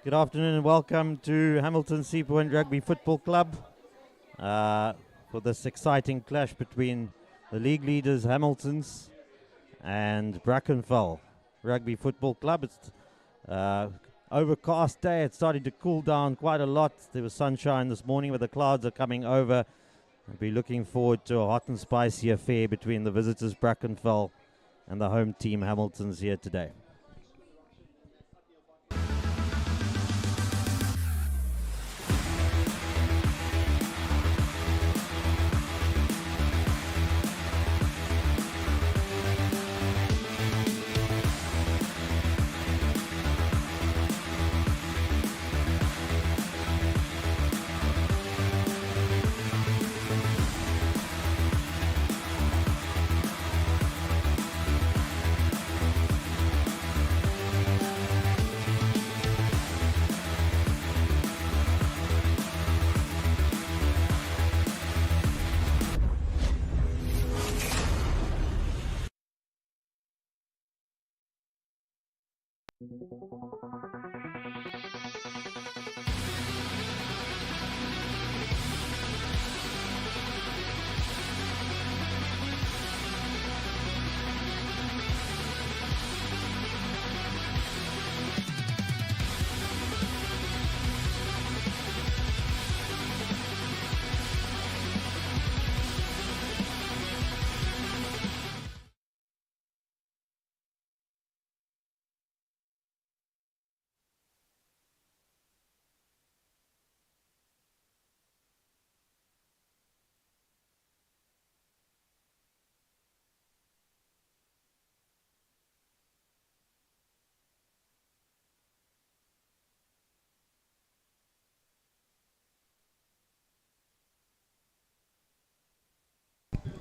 Good afternoon and welcome to Hamilton Sea Point Rugby Football Club for this exciting clash between the league leaders Hamiltons and Brackenfell Rugby Football Club. It's overcast day. It's starting to cool down quite a lot. There was sunshine this morning, but the clouds are coming over. I'll be looking forward to a hot and spicy affair between the visitors Brackenfell and the home team Hamiltons here today.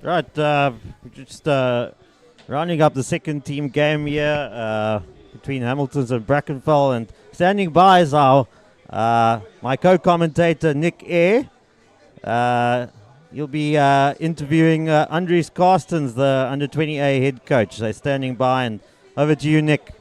Right, just rounding up the second team game here between Hamiltons and Brackenfell, and standing by is our my co-commentator Nick Eyre. You'll be interviewing Andries Carstens, the under-20A head coach. They're standing by, and over to you, Nick.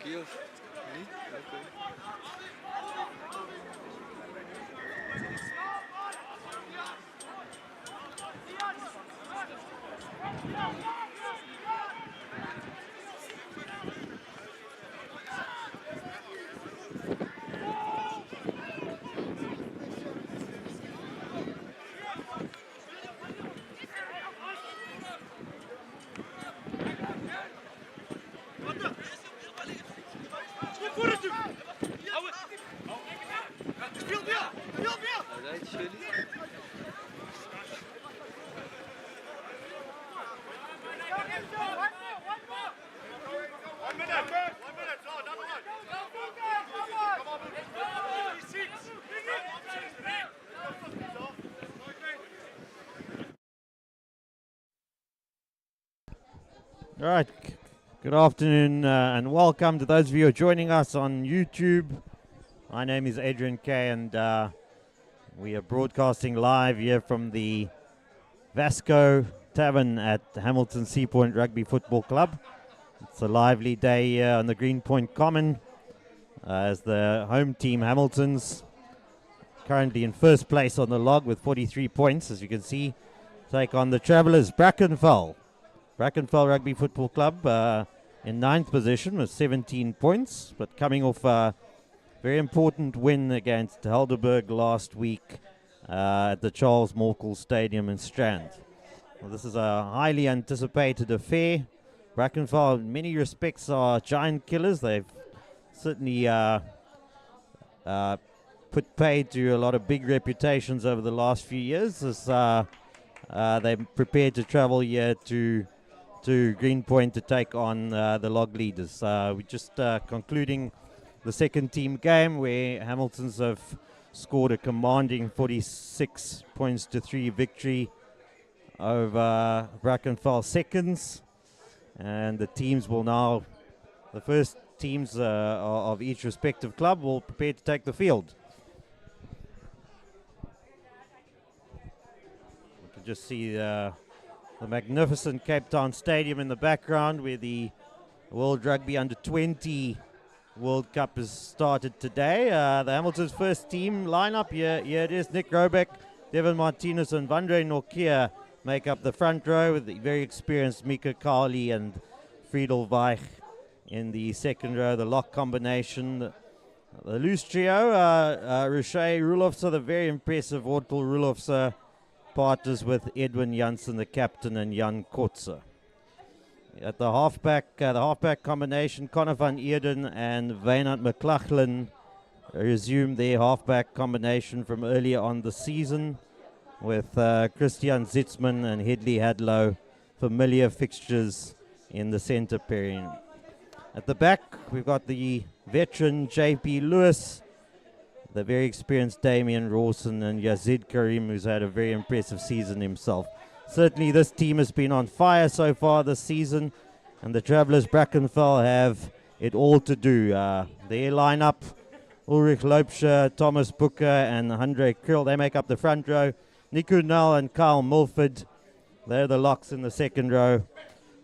Hockey of niet? Okay. Alright, Shirley. All right. Good afternoon and welcome to those of you who are joining us on YouTube. My name is Adrian Kay and we are broadcasting live here from the Vasco Tavern at Hamilton Sea Point Rugby Football Club. It's a lively day here on the Greenpoint Common as the home team Hamiltons, currently in first place on the log with 43 points, as you can see, take on the Travellers Brackenfell. Brackenfell Rugby Football Club in 9th position with 17 points, but coming off a very important win against Helderberg last week at the Charles Morkel Stadium in Strand. Well, this is a highly anticipated affair. Brackenfell, in many respects, are giant killers. They've certainly put paid to a lot of big reputations over the last few years as they're prepared to travel here to Greenpoint to take on the log leaders. We're just concluding the second team game where Hamiltons have scored a commanding 46 points to 3 victory over Brackenfell seconds. And the teams will now, the first teams of each respective club will prepare to take the field. You can just see the magnificent Cape Town Stadium in the background where the World Rugby Under-20 World Cup has started today. The Hamilton's first team lineup, here it is. Nick Robeck, Devin Martinez and Vandre Nokia make up the front row with the very experienced Mika Kali and Friedel Weich in the second row. The lock combination, the loose trio, Roche Rulofse, the very impressive Ortel Rulofse, partners with Edwin Janssen, the captain, and Jan Kotze. At the halfback combination, Connor van Eerden and Wynand McLachlan resume their halfback combination from earlier on the season, with Christian Zitzman and Hedley Hadlow familiar fixtures in the centre pairing. At the back, we've got the veteran J.P. Lewis, the very experienced Damien Rawson, and Yazid Karim, who's had a very impressive season himself. Certainly this team has been on fire so far this season, and the Travellers Brackenfell have it all to do. Their lineup, Ulrich Loepscher, Thomas Booker, and Andre Krill, they make up the front row. Niku Null and Kyle Milford, they're the locks in the second row.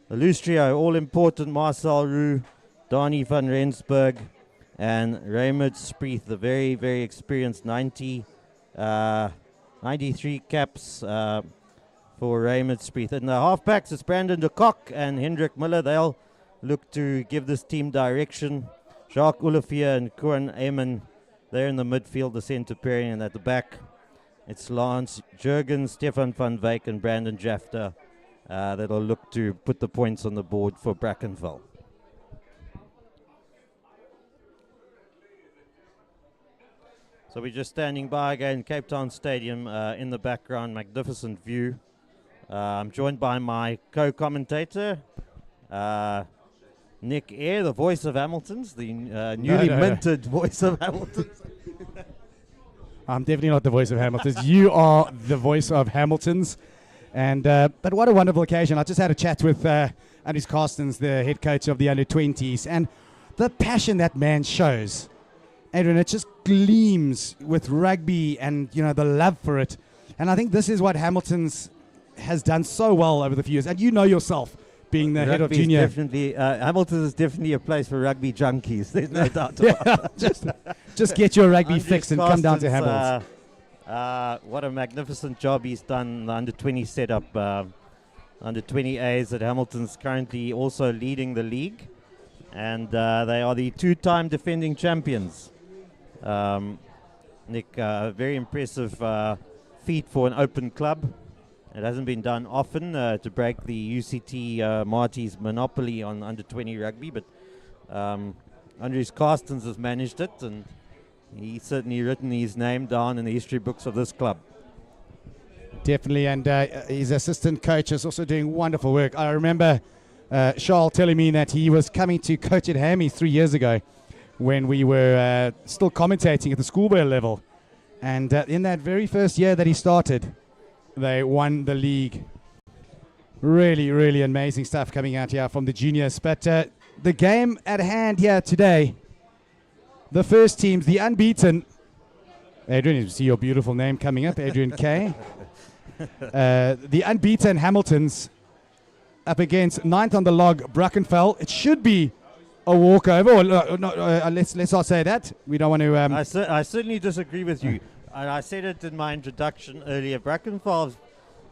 The loose trio, all-important Marcel Roux, Donny van Rensburg, and Raymond Spreeth, the very, very experienced 93 caps for Raymond Spreeth. In the halfbacks, it's Brandon de Kock and Hendrik Miller. They'll look to give this team direction. Jacques Olivier and Koen Eamon, they're in the midfield, the centre pairing, and at the back, it's Lance Jurgens, Stefan van Wyk, and Brandon Jafter that'll look to put the points on the board for Brackenfell. So we're just standing by again, Cape Town Stadium in the background, magnificent view. I'm joined by my co-commentator, Nick Eyre, the voice of Hamilton's, the newly minted voice of Hamilton's. I'm definitely not the voice of Hamilton's. You are the voice of Hamilton's. And but what a wonderful occasion. I just had a chat with Andries Carstens, the head coach of the under-20s, and the passion that man shows, Adrian, it just gleams with rugby and, you know, the love for it. And I think this is what Hamilton's has done so well over the few years. And you know yourself, being the head of Rugby's junior. Definitely, Hamilton is definitely a place for rugby junkies. There's no doubt about it. just get your rugby Andries fix and come down to Carstens, Hamilton. what a magnificent job he's done. The under 20 setup, under 20As at Hamilton's currently also leading the league, and they are the 2-time defending champions. Nick, very impressive feat for an open club. It hasn't been done often to break the UCT Marty's monopoly on under 20 rugby, but Andries Carstens has managed it, and he's certainly written his name down in the history books of this club. Definitely, and his assistant coach is also doing wonderful work. I remember Charles telling me that he was coming to coach at Hammy 3 years ago when we were still commentating at the schoolboy level. And in that very first year that he started, they won the league. Really, really amazing stuff coming out here from the juniors. But the game at hand here today, the first teams, the unbeaten. Adrian, you see your beautiful name coming up, Adrian K. The unbeaten Hamiltons up against 9th on the log, Brackenfell. It should be a walkover. Or, let's not say that. We don't want to. I certainly disagree with you. And I said it in my introduction earlier. Brackenfell,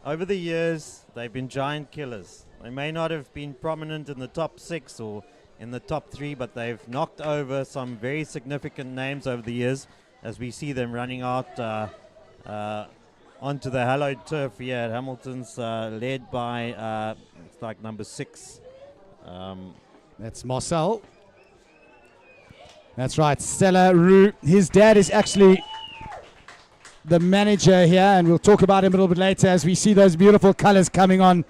over the years, they've been giant killers. They may not have been prominent in the top 6 or in the top 3, but they've knocked over some very significant names over the years as we see them running out onto the hallowed turf here at Hamilton's, led by, it's like number 6. That's Marcel. That's right, Stella Roux. His dad is actually the manager here, and we'll talk about him a little bit later as we see those beautiful colors coming on.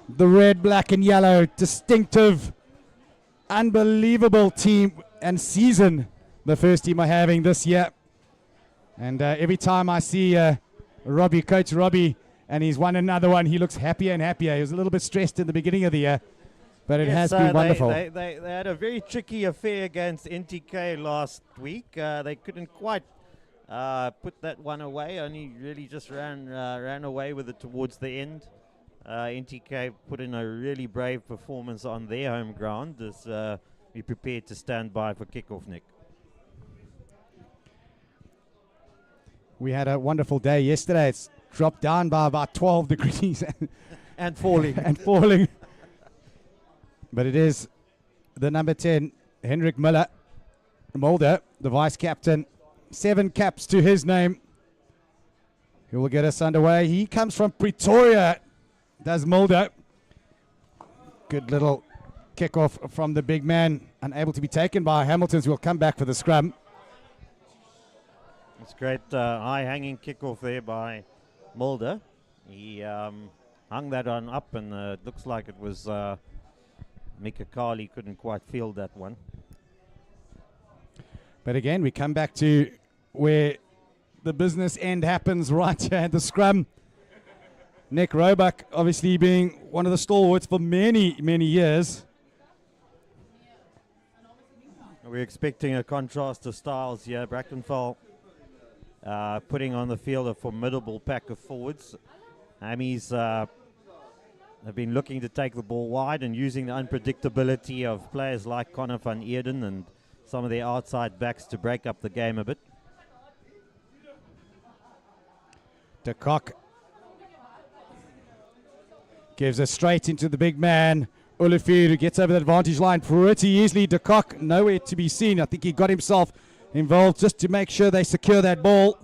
The red, black, and yellow, distinctive, unbelievable team and season the first team are having this year. And every time I see Robbie, Coach Robbie, and he's won another one, he looks happier and happier. He was a little bit stressed in the beginning of the year, but it has been wonderful. They had a very tricky affair against NTK last week. They couldn't quite put that one away, only really just ran away with it towards the end. NTK put in a really brave performance on their home ground as we prepared to stand by for kickoff, Nick. We had a wonderful day yesterday. It's dropped down by about 12 degrees and falling. and falling. But it is the number 10, Hendrik Mulder, the vice captain. 7 caps to his name. He will get us underway. He comes from Pretoria, does Mulder. Good little kickoff from the big man, unable to be taken by Hamilton's. Will come back for the scrum. It's great high-hanging kickoff there by Mulder. He hung that one up, and it looks like it was Mika Kali couldn't quite field that one. But again, we come back to where the business end happens right here at the scrum. Nick Roebuck, obviously being one of the stalwarts for many, many years. We're expecting a contrast of styles here. Brackenfell putting on the field a formidable pack of forwards. Hammies have been looking to take the ball wide and using the unpredictability of players like Connor van Eerden and some of their outside backs to break up the game a bit. De Kock gives it straight into the big man. Olivier, who gets over the advantage line pretty easily. De Kock nowhere to be seen. I think he got himself involved just to make sure they secure that ball.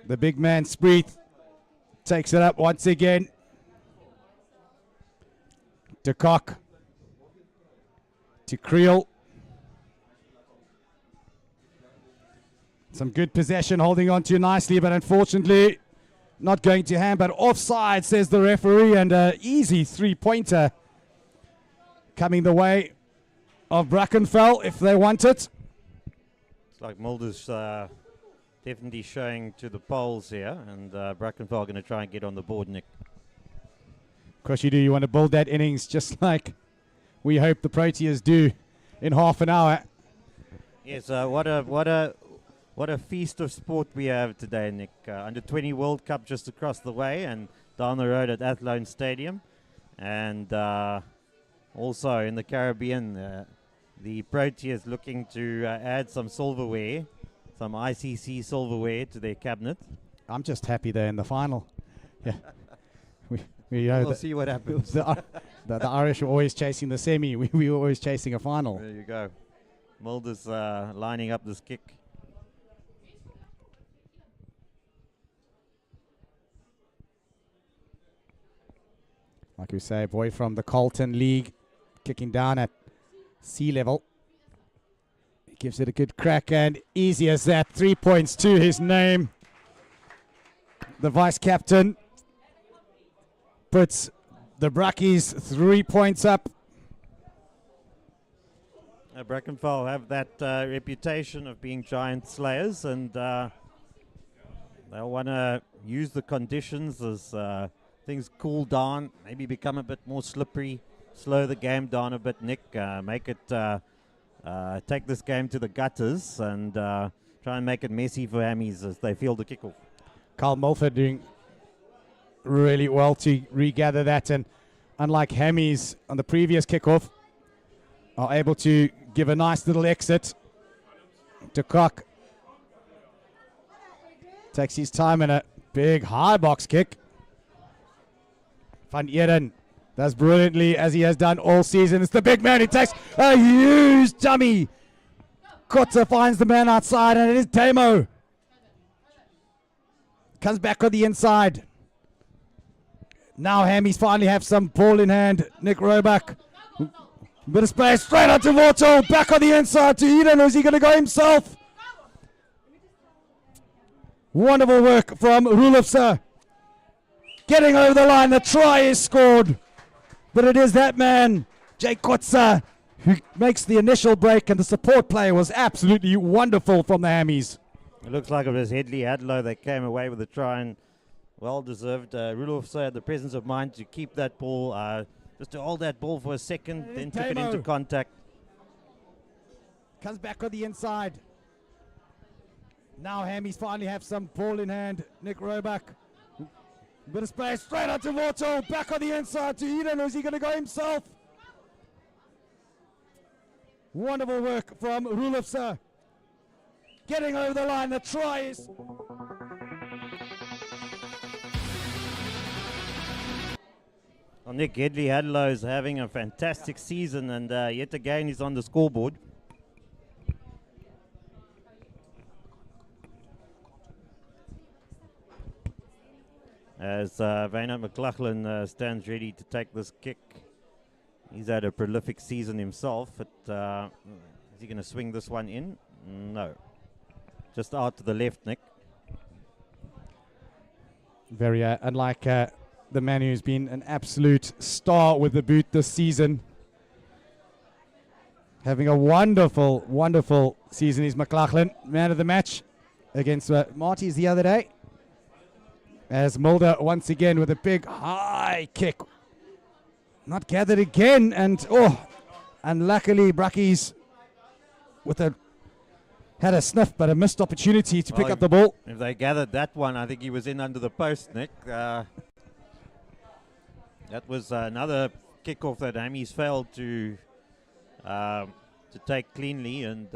The big man, Spreeth, takes it up once again. De Kock to Creel. Some good possession, holding on to nicely, but unfortunately not going to hand, but offside, says the referee, and an easy 3-pointer coming the way of Brackenfell if they want it. It's like Mulder's definitely showing to the polls here, and Brackenfell going to try and get on the board, Nick. Of course you do. You want to build that innings just like we hope the Proteas do in half an hour. Yes, what a feast of sport we have today, Nick. Under 20 World Cup just across the way and down the road at Athlone Stadium. And also in the Caribbean, the Proteas looking to add some silverware, some ICC silverware to their cabinet. I'm just happy they're in the final. Yeah. We know We'll see what happens. the Irish were always chasing the semi. We were always chasing a final. There you go. Mulder's lining up this kick. Like we say, boy from the Carlton League, kicking down at sea level. He gives it a good crack, and easy as that. 3 points to his name. The vice captain puts the Brackies 3 points up. Brackenfell have that reputation of being giant slayers, and they'll want to use the conditions as things cool down, maybe become a bit more slippery, slow the game down a bit, Nick, make it take this game to the gutters, and try and make it messy for Hammies as they field the kickoff. Carl Mulford doing really well to regather that, and unlike Hammies on the previous kickoff, are able to give a nice little exit to Cock. Takes his time in a big high box kick. Van Eren does brilliantly as he has done all season. It's the big man who takes a huge dummy. Kotza finds the man outside, and it is Tamo. Comes back on the inside. Now Hammies finally have some ball in hand. Nick Roebuck. Bit of space straight out to Vortal. Back on the inside to Eden. Or is he going to go himself? Wonderful work from Rulofse. Getting over the line. The try is scored. But it is that man, Jake Kotza, who makes the initial break. And the support play was absolutely wonderful from the Hammies. It looks like it was Headley Hadlow that came away with the try, and well deserved. Rudolph had the presence of mind to keep that ball, just to hold that ball for a second, then took it into contact. Comes back on the inside. Now Hammies finally have some ball in hand. Nick Roebuck. Bit of space straight out to Vortal. Back on the inside to Eden. Or is he going to go himself? Wonderful work from Rulofse. Getting over the line. The try is... Well, Nick Headley Hadlow is having a fantastic season, and yet again he's on the scoreboard. As Wynand McLaughlin stands ready to take this kick. He's had a prolific season himself. Is he going to swing this one in? No. Just out to the left, Nick. Very unlike the man who's been an absolute star with the boot this season. Having a wonderful, wonderful season is McLaughlin. Man of the match against Marty's the other day. As Mulder once again with a big high kick. Not gathered again, and luckily Brackies had a sniff, but a missed opportunity to pick up the ball. If they gathered that one, I think he was in under the post, Nick. That was another kickoff that Hammies failed to take cleanly, and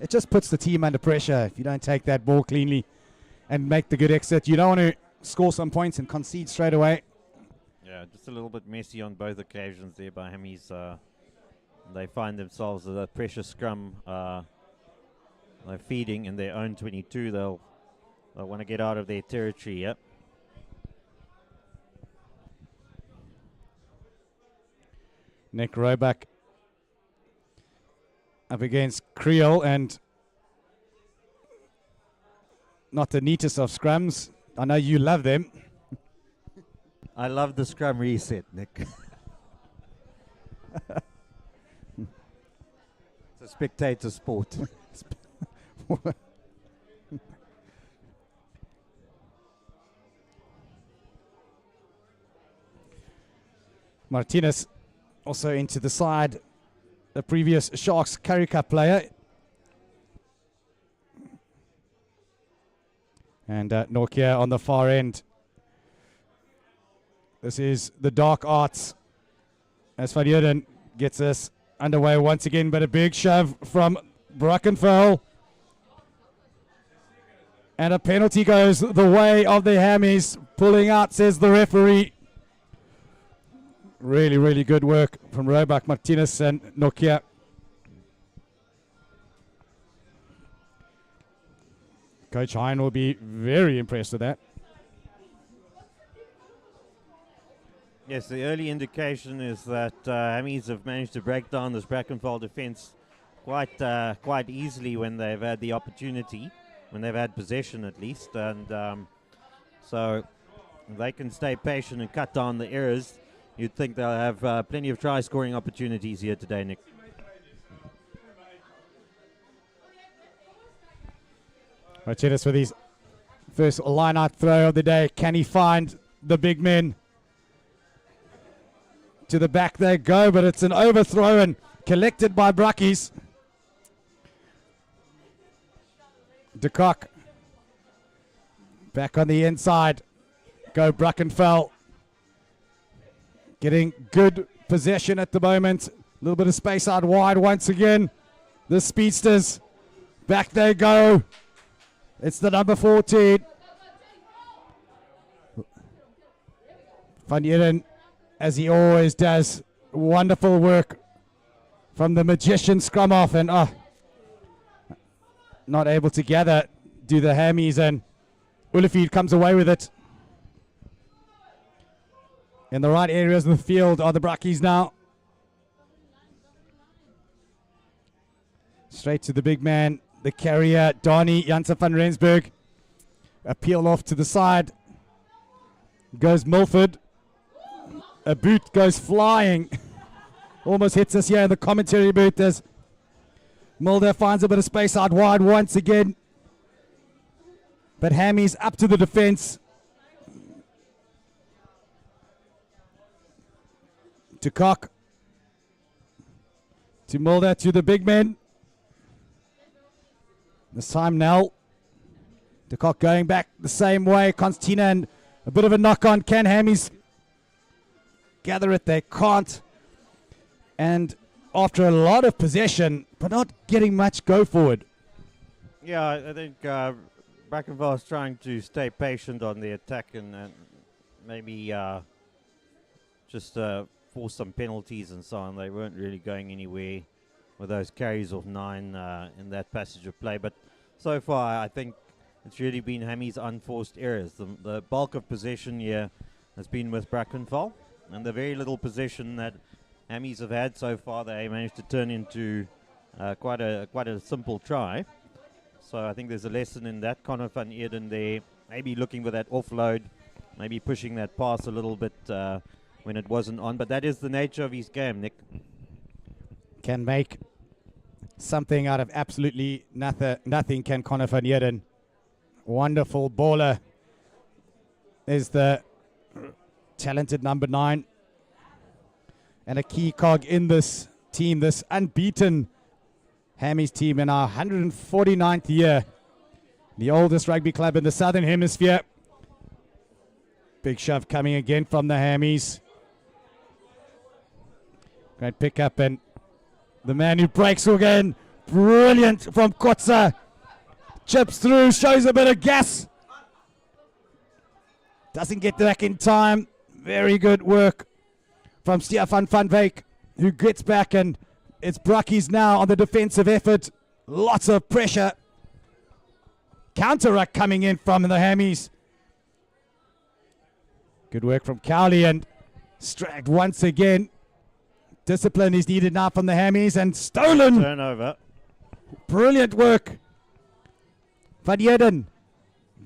it just puts the team under pressure if you don't take that ball cleanly and make the good exit. You don't want to score some points and concede straight away. Yeah, just a little bit messy on both occasions there by Hammies. They find themselves with a pressure scrum. They're feeding in their own 22. They'll want to get out of their territory. Yep. Nick Roebuck up against Creole, and not the neatest of scrums. I know you love them. I love the scrum reset, Nick. It's a spectator sport. Martinez also into the side, the previous Sharks Currie Cup player. And Nokia on the far end. This is the dark arts. As Van Heerden gets us underway once again, but a big shove from Brackenfell. And a penalty goes the way of the Hammies. Pulling out, says the referee. Really, really good work from Roebuck, Martinez and Nokia. Coach Hein will be very impressed with that. Yes, the early indication is that Hammies have managed to break down this Brackenfell defence quite easily when they've had the opportunity, when they've had possession at least, and so if they can stay patient and cut down the errors, you'd think they'll have plenty of try-scoring opportunities here today, Nick. Martinez with his first line-out throw of the day. Can he find the big men? To the back they go, but it's an overthrow and collected by Brackies. De Kock back on the inside. Go Brackenfell. Getting good possession at the moment. A little bit of space out wide once again. The speedsters. Back they go. It's the number 14. Van Heerden, as he always does, wonderful work from the magician scrum off, and not able to gather, do the Hammies, and Ulified comes away with it. In the right areas of the field are the Brackies now. Straight to the big man, the carrier, Donnie Janssen van Rensburg. Appeal off to the side. Goes Milford. A boot goes flying. Almost hits us here in the commentary booth as Mulder finds a bit of space out wide once again. But Hammy's up to the defense. To Koch. To Mulder, to the big men. This time Nell. De Kock going back the same way. Constantina, and a bit of a knock on. Can Hammies gather it? They can't. And after a lot of possession, but not getting much go forward. Yeah, I think Brackenfell is trying to stay patient on the attack and maybe just force some penalties and so on. They weren't really going anywhere with those carries of 9 in that passage of play. But so far, I think it's really been Hammy's unforced errors. The bulk of possession here has been with Brackenfell, and the very little possession that Hammies have had so far, they managed to turn into quite a simple try. So I think there's a lesson in that. Connor van Eerden there, maybe looking for that offload, maybe pushing that pass a little bit when it wasn't on. But that is the nature of his game, Nick. Can make something out of absolutely nothing, can Connor van Eerden. Wonderful baller is the talented number 9. And a key cog in this team, this unbeaten Hammies team in our 149th year. The oldest rugby club in the Southern Hemisphere. Big shove coming again from the Hammies. Great pick up, and the man who breaks again. Brilliant from Kotza. Chips through, shows a bit of gas. Doesn't get back in time. Very good work from Stefan van Wyk, who gets back, and it's Brackies now on the defensive effort. Lots of pressure. Counter-ruck coming in from the Hammies. Good work from Cowley, and Stragged once again. Discipline is needed now from the Hammies, and stolen. Turnover. Brilliant work. Van Heerden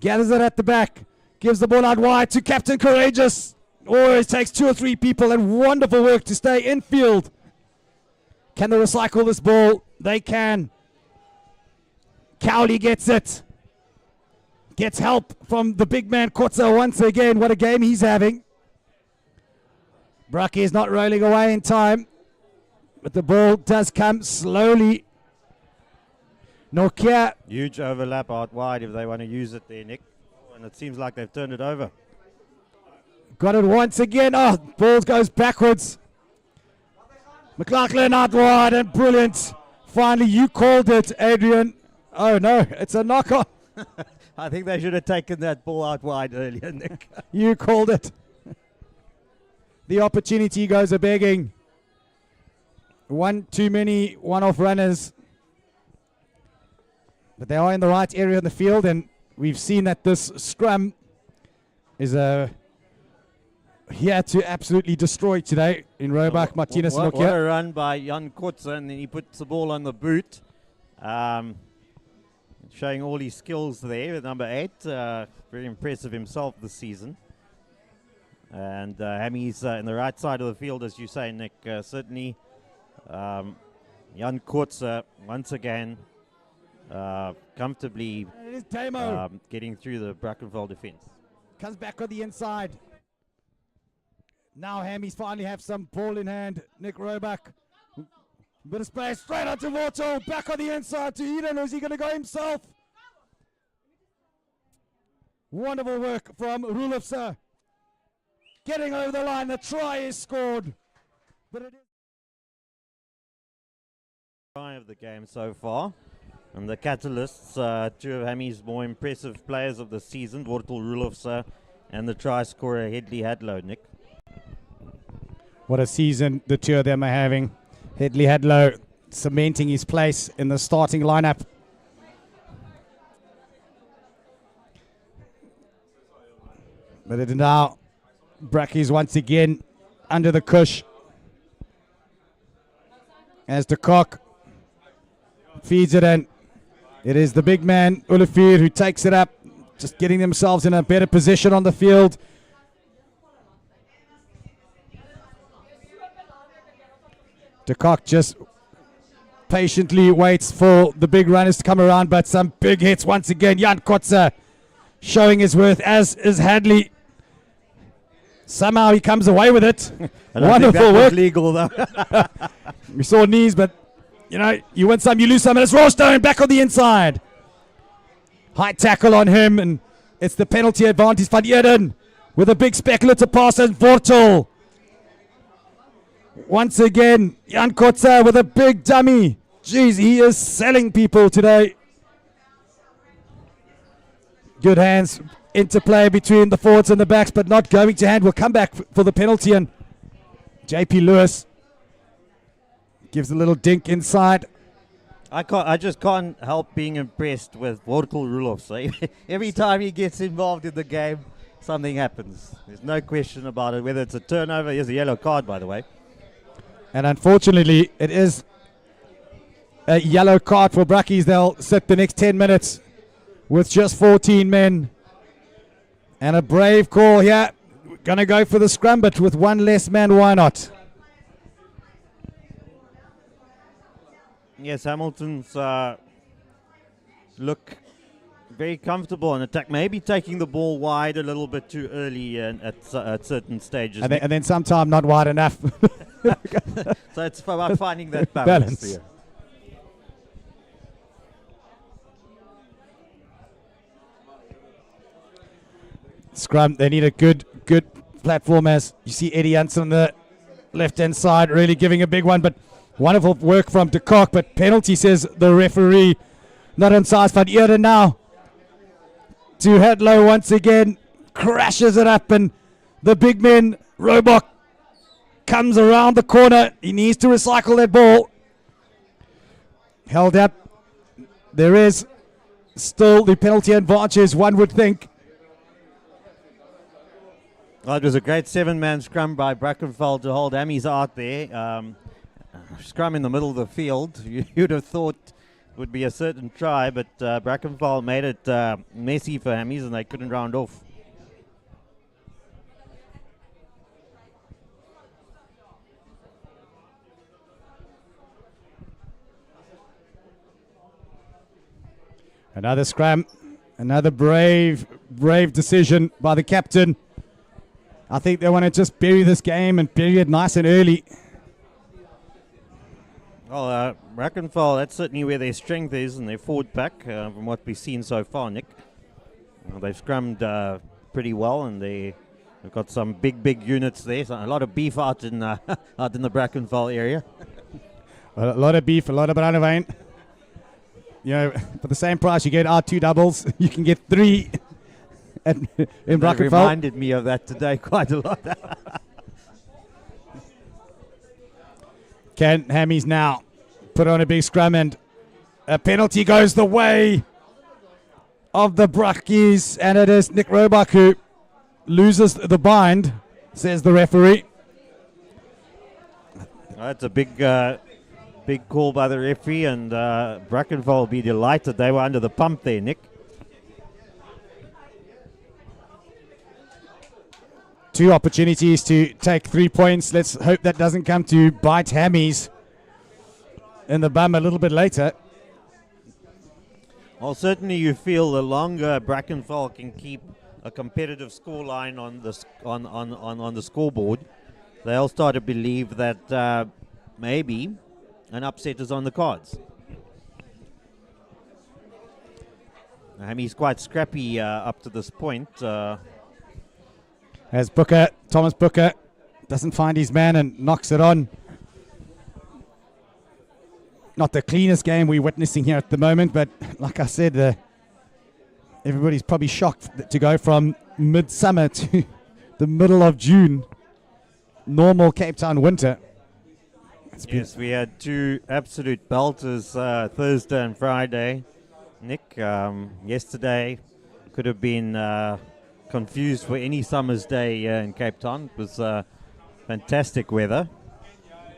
gathers it at the back. Gives the ball out wide to Captain Courageous. Always takes 2 or 3 people, and wonderful work to stay in field. Can they recycle this ball? They can. Cowley gets it. Gets help from the big man Kotza once again. What a game he's having. Brackie is not rolling away in time, but the ball does come slowly. Nokia. Huge overlap out wide if they want to use it there, Nick. And it seems like they've turned it over. Got it once again. Oh, ball goes backwards. McLaughlin out wide and brilliant. Finally, you called it, Adrian. Oh, no, it's a knock-on. I think they should have taken that ball out wide earlier, Nick. You called it. The opportunity goes a-begging. One too many one-off runners. But they are in the right area of the field, and we've seen that this scrum is here to absolutely destroy today in Roebuck, Martinez and What a Nokia. run by Jan Kotze, and then he puts the ball on the boot. Showing all his skills there with number 8. Very impressive himself this season. And Hammy's in the right side of the field, as you say, Nick. Certainly, Jan Kotze, once again, comfortably It is Tamo. getting through the Brackenfell defense. Comes back on the inside. Now Hammies finally have some ball in hand. Nick Roebuck. Bit of space straight onto Vortal. Back on the inside to Eden. Or is he going to go himself? Wonderful work from Rulofse. Getting over the line. The try is scored. But it is Try of the game so far. And the catalysts, two of Hammy's more impressive players of the season, Wortel Rulofse and the try scorer Headley Hadlow, Nick. what a season the two of them are having. Headley Hadlow cementing his place in the starting lineup. But it now, Brackies once again under the cush. As de Kock feeds it in. It is the big man, Olivier, who takes it up, just getting themselves in a better position on the field. De Kock just patiently waits for the big runners to come around, but some big hits once again. Jan Kotze showing his worth, as is Hadley. Somehow he comes away with it. Wonderful work. Legal though. We saw knees, but you know, you win some, you lose some, and it's Rawstone back on the inside. High tackle on him, and it's the penalty advantage. Van Eden with a big speculative pass, and Vortal. Once again, Jan Kotze with a big dummy. Jeez, he is selling people today. Good hands, interplay between the forwards and the backs, but not going to hand. Will come back for the penalty, and JP Lewis gives a little dink inside. I just can't help being impressed with Wortel Rulofse. Every time he gets involved in the game, something happens. There's no question about it, whether it's a turnover. Here's a yellow card, by the way. And unfortunately, it is a yellow card for Brackies. They'll sit the next 10 minutes with just 14 men. And a brave call here. Going to go for the scrum, but with one less man, why not? Yes, Hamilton's look very comfortable on attack. Maybe taking the ball wide a little bit too early at certain stages. And then sometime not wide enough. So it's about finding that balance. There. Scrum, they need a good platform, as you see Eddie Janssen on the left-hand side really giving a big one, but wonderful work from de Kock, but penalty, says the referee. Not on size. Van Eden now to Hadlow once again, crashes it up, and the big man, Roebuck, comes around the corner. He needs to recycle that ball. Held up. There is still the penalty advantage, one would think. Well, it was a great 7-man scrum by Brackenfell to hold Amies out there. Scrum in the middle of the field. You'd have thought it would be a certain try, but Brackenfell made it messy for Amies, and they couldn't round off. Another scrum, another brave decision by the captain. I think they want to just bury this game and bury it nice and early. Well, Brackenfell, that's certainly where their strength is, in their forward pack, from what we've seen so far, Nick. They've scrummed pretty well, and their We've got some big units there. So a lot of beef out in out in the Brackenfell area. A lot of beef, a lot of brandewijn. You know, for the same price, you get our 2 doubles. You can get 3 in It Brackenfell. reminded me of that today quite a lot. Can Hammies now put on a big scrum, and a penalty goes the way of the Brackies, and it is Nick Roebuck who loses the bind, says the referee. That's a big call by the referee, and Brackenfell will be delighted. They were under the pump there, Nick. 2 opportunities to take 3 points. Let's hope that doesn't come to bite Hammies in the bum a little bit later. Well, certainly you feel the longer Brackenfell can keep a competitive scoreline on the scoreboard, they'll start to believe that maybe an upset is on the cards. He's quite scrappy up to this point. As Thomas Booker doesn't find his man and knocks it on. Not the cleanest game we're witnessing here at the moment, but like I said, everybody's probably shocked to go from midsummer to the middle of June, normal Cape Town winter. Yes, we had 2 absolute belters Thursday and Friday. Nick, yesterday could have been confused for any summer's day in Cape Town. It was fantastic weather.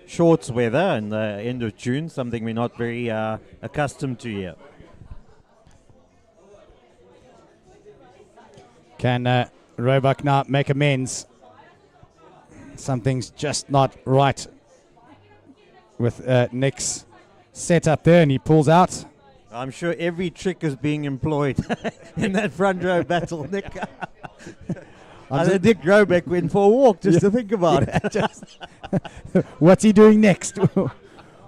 Shorts weather in the end of June, something we're not very accustomed to here. Can Roebuck now make amends? Something's just not right with Nick's setup there, and he pulls out. I'm sure every trick is being employed in that front row battle, Nick. Nick Roebuck went for a walk just to think about it. What's he doing next?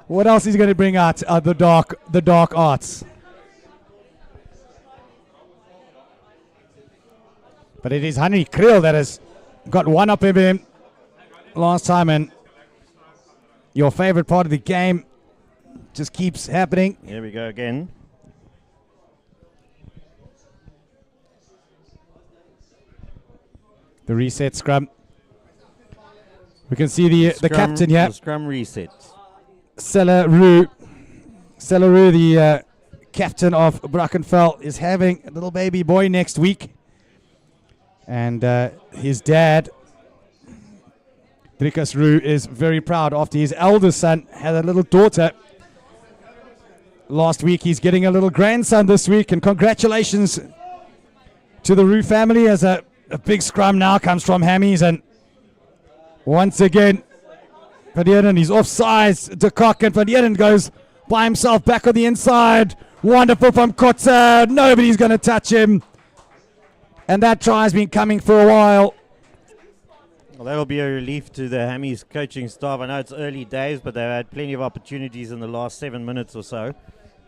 What else is he going to bring out? The dark arts. But it is Henry Kriel that has got one up of him last time, and your favorite part of the game just keeps happening. Here we go again. The reset scrum. We can see the captain here. The scrum reset. Celaroo, the captain of Brackenfell, is having a little baby boy next week. And his dad, Drikas Roo, is very proud after his eldest son had a little daughter last week. He's getting a little grandson this week, and congratulations to the Roo family as a big scrum now comes from Hammies, and once again Van Eden, he's offsides. De Kock, and Van Eden goes by himself back on the inside. Wonderful from Kotze. Nobody's going to touch him. And that try has been coming for a while. Well, that'll be a relief to the Hammies coaching staff. I know it's early days, but they've had plenty of opportunities in the last 7 minutes or so.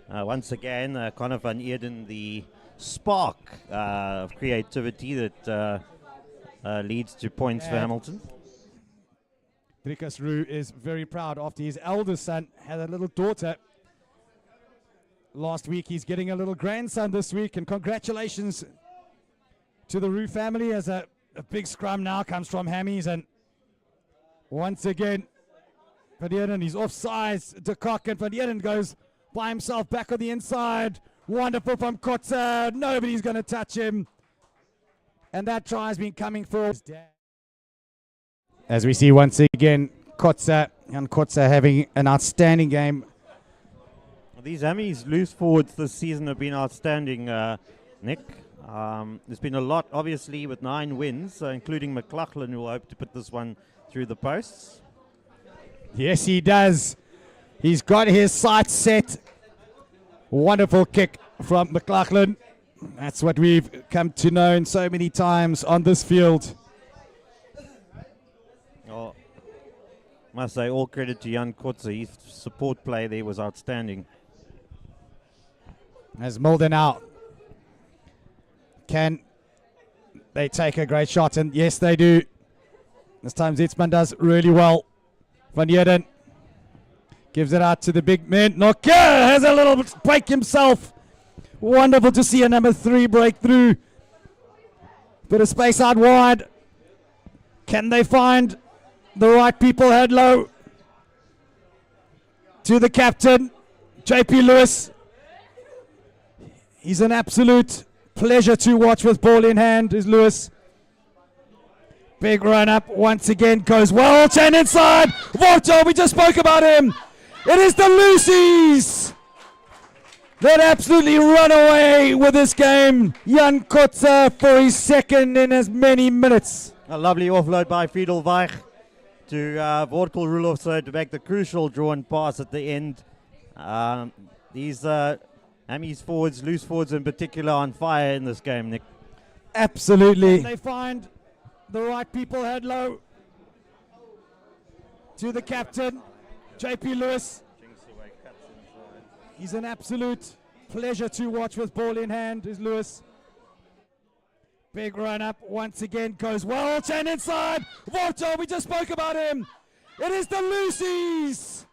Once again, Conor Van Eden, the spark of creativity that leads to points for Hamilton. Drikas Roo is very proud after his eldest son had a little daughter last week. He's getting a little grandson this week, and congratulations to the Roo family as a big scrum now comes from Hammies, and once again Van Eden, he's offsides. De Kock, and Van Eden goes by himself back on the inside. Wonderful from Kotze. Nobody's going to touch him. And that try has been coming for his dad. As we see once again, Kotze having an outstanding game. These Hammies loose forwards this season have been outstanding, Nick. There's been a lot, obviously, with 9 wins, including McLaughlin, who will hope to put this one through the posts. Yes, he does. He's got his sights set. Wonderful kick from McLaughlin. That's what we've come to know so many times on this field. Oh, must say all credit to Jan Kotze. His support play there was outstanding. As Mulder now can they take a great shot, and yes, they do. This time Zitzman does really well. Van Heerden gives it out to the big man. Nokia has a little break himself. Wonderful to see a number 3 break through. Bit of space out wide. Can they find the right people? Head low to the captain, JP Lewis. He's an absolute pleasure to watch with ball in hand, is Lewis. Big run up once again, goes well, chain inside. Vorto, we just spoke about him. It is the Lucies that absolutely run away with this game. Jan Kotze for his second in as many minutes. A lovely offload by Fiedelweich to Vortel Rulofso to make the crucial draw and pass at the end. These Hammy's forwards, loose forwards in particular, on fire in this game, Nick. Absolutely. They find the right people. Head low to the captain, JP Lewis. He's an absolute pleasure to watch with ball in hand, is Lewis. Big run up once again, goes well, chain inside. Vorto, we just spoke about him. It is the Lucies.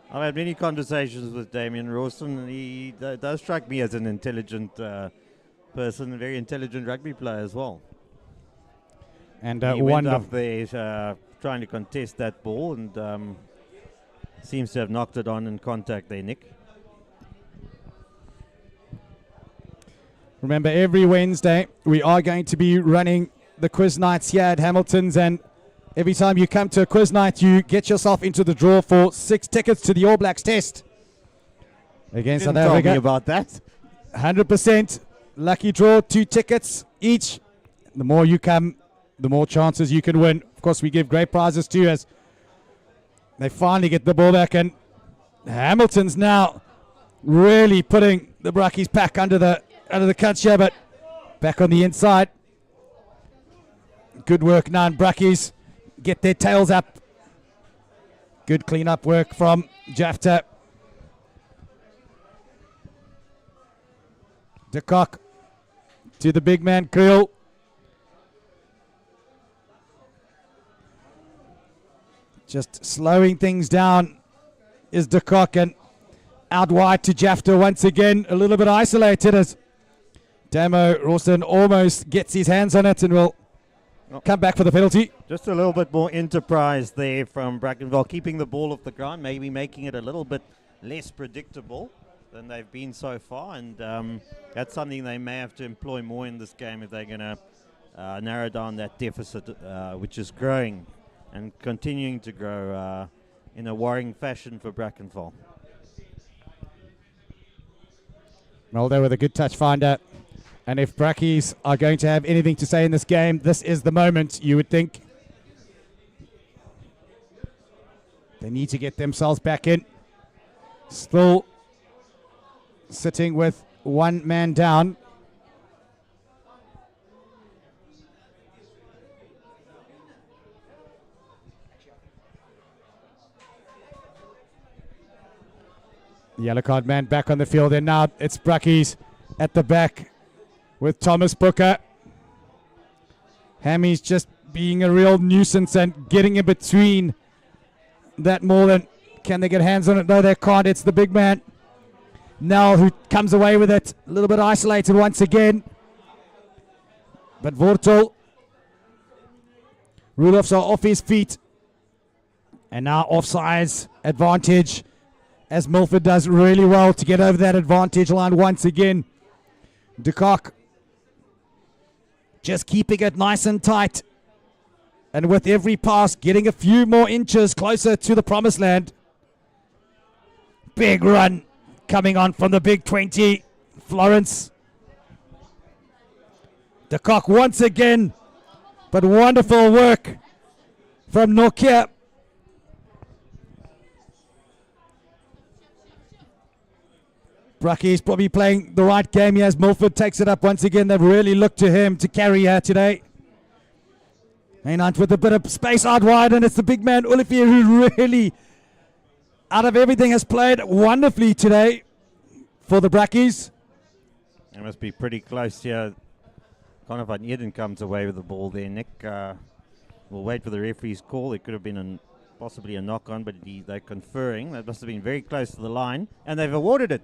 I've had many conversations with Damien Rawson, and he does strike me as an intelligent person, a very intelligent rugby player as well. And he went up there trying to contest that ball, and seems to have knocked it on in contact there, Nick. Remember, every Wednesday we are going to be running the quiz nights here at Hamilton's, and every time you come to a quiz night, you get yourself into the draw for 6 tickets to the All Blacks test against South Africa. Tell me about that. 100% lucky draw, 2 tickets each. The more you come, the more chances you can win. Of course, we give great prizes too, as they finally get the ball back, and Hamilton's now really putting the Brackies pack under the cuts here, but back on the inside. Good work now, Brackies get their tails up. Good clean-up work from Jafta. De Kock to the big man, Kriel. Just slowing things down is De Kock, and out wide to Jafta once again. A little bit isolated as Damo Rawson almost gets his hands on it and will come back for the penalty. Just a little bit more enterprise there from Brackenfell, keeping the ball off the ground, maybe making it a little bit less predictable than they've been so far, and that's something they may have to employ more in this game if they're going to narrow down that deficit, which is growing and continuing to grow in a worrying fashion for Brackenfell. Mulder with a good touch finder. And if Brackies are going to have anything to say in this game, this is the moment, you would think. They need to get themselves back in. Still sitting with one man down. Yellow card man back on the field, and now it's Brackies at the back with Thomas Booker. Hammy's just being a real nuisance and getting in between that more than can they get hands on it? No, they can't. It's the big man Nell who comes away with it. A little bit isolated once again. But Wortel, Rudolphs are off his feet. And now offsides advantage as Milford does really well to get over that advantage line once again. De Kock just keeping it nice and tight. And with every pass, getting a few more inches closer to the promised land. Big run coming on from the big 20. Florence. De Kock once again. But wonderful work from Nokia. Bracky's probably playing the right game here as Milford takes it up once again. They've really looked to him to carry her today. Mainhunt with a bit of space out wide, and it's the big man Olivier who really, out of everything, has played wonderfully today for the Brackies. It must be pretty close here. Connor van Eden comes away with the ball there. Nick, we'll wait for the referee's call. It could have been possibly a knock-on, but they're conferring. That must have been very close to the line, and they've awarded it.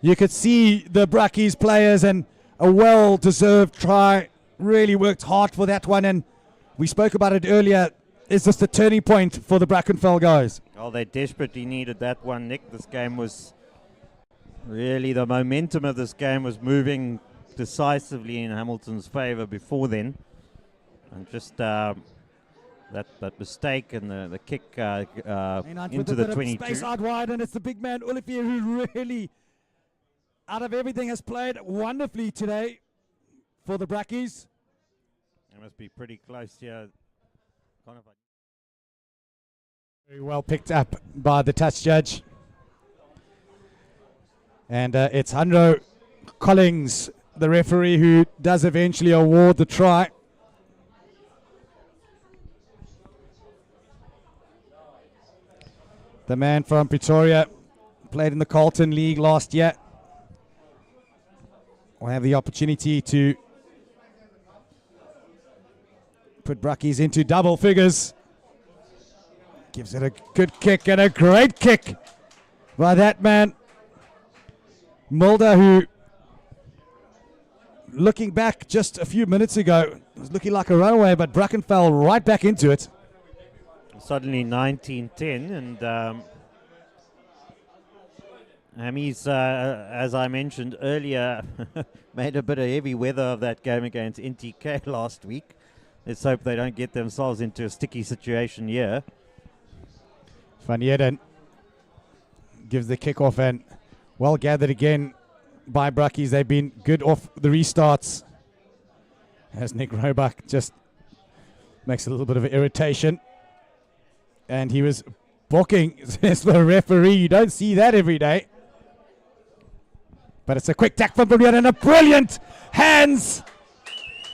You could see the Brackies players, and a well-deserved try. Really worked hard for that one, and we spoke about it earlier. Is this the turning point for the Brackenfell guys? Oh, they desperately needed that one, Nick. This game was really, the momentum of this game was moving decisively in Hamilton's favour before then. And just that mistake and the kick into the 22. Space out wide, and it's the big man Olivier who really, out of everything, has played wonderfully today for the Brackies. It must be pretty close here. Very well picked up by the touch judge. And it's Hunro Collins, the referee, who does eventually award the try. The man from Pretoria, played in the Carlton League last year. Will have the opportunity to put Brackies into double figures. Gives it a good kick, and a great kick by that man. Mulder, who, looking back just a few minutes ago, was looking like a runaway, but Brackenfell right back into it. Suddenly 19-10, and Hammy's, as I mentioned earlier, made a bit of heavy weather of that game against NTK last week. Let's hope they don't get themselves into a sticky situation here. Van Eden gives the kickoff, and well gathered again by Brackies. They've been good off the restarts. As Nick Roebuck just makes a little bit of irritation. And he was booking, says the referee. You don't see that every day. But it's a quick tack from Van Eden and a brilliant hands.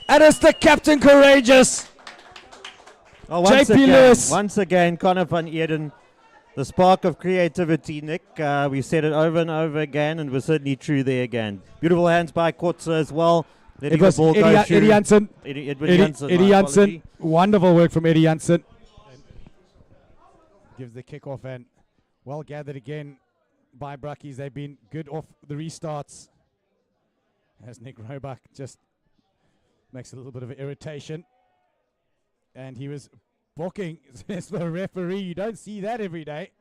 And it's the captain courageous. Oh, JP Lewis. Once again, Connor van Eden, the spark of creativity, Nick. We said it over and over again, and was certainly true there again. Beautiful hands by Kotze as well. It was Eddie Janssen. Eddie Janssen. Wonderful work from Eddie Janssen. Gives the kickoff, and well gathered again by Brackies. They've been good off the restarts. As Nick Roebuck just makes a little bit of irritation. And he was booking, says the referee. You don't see that every day.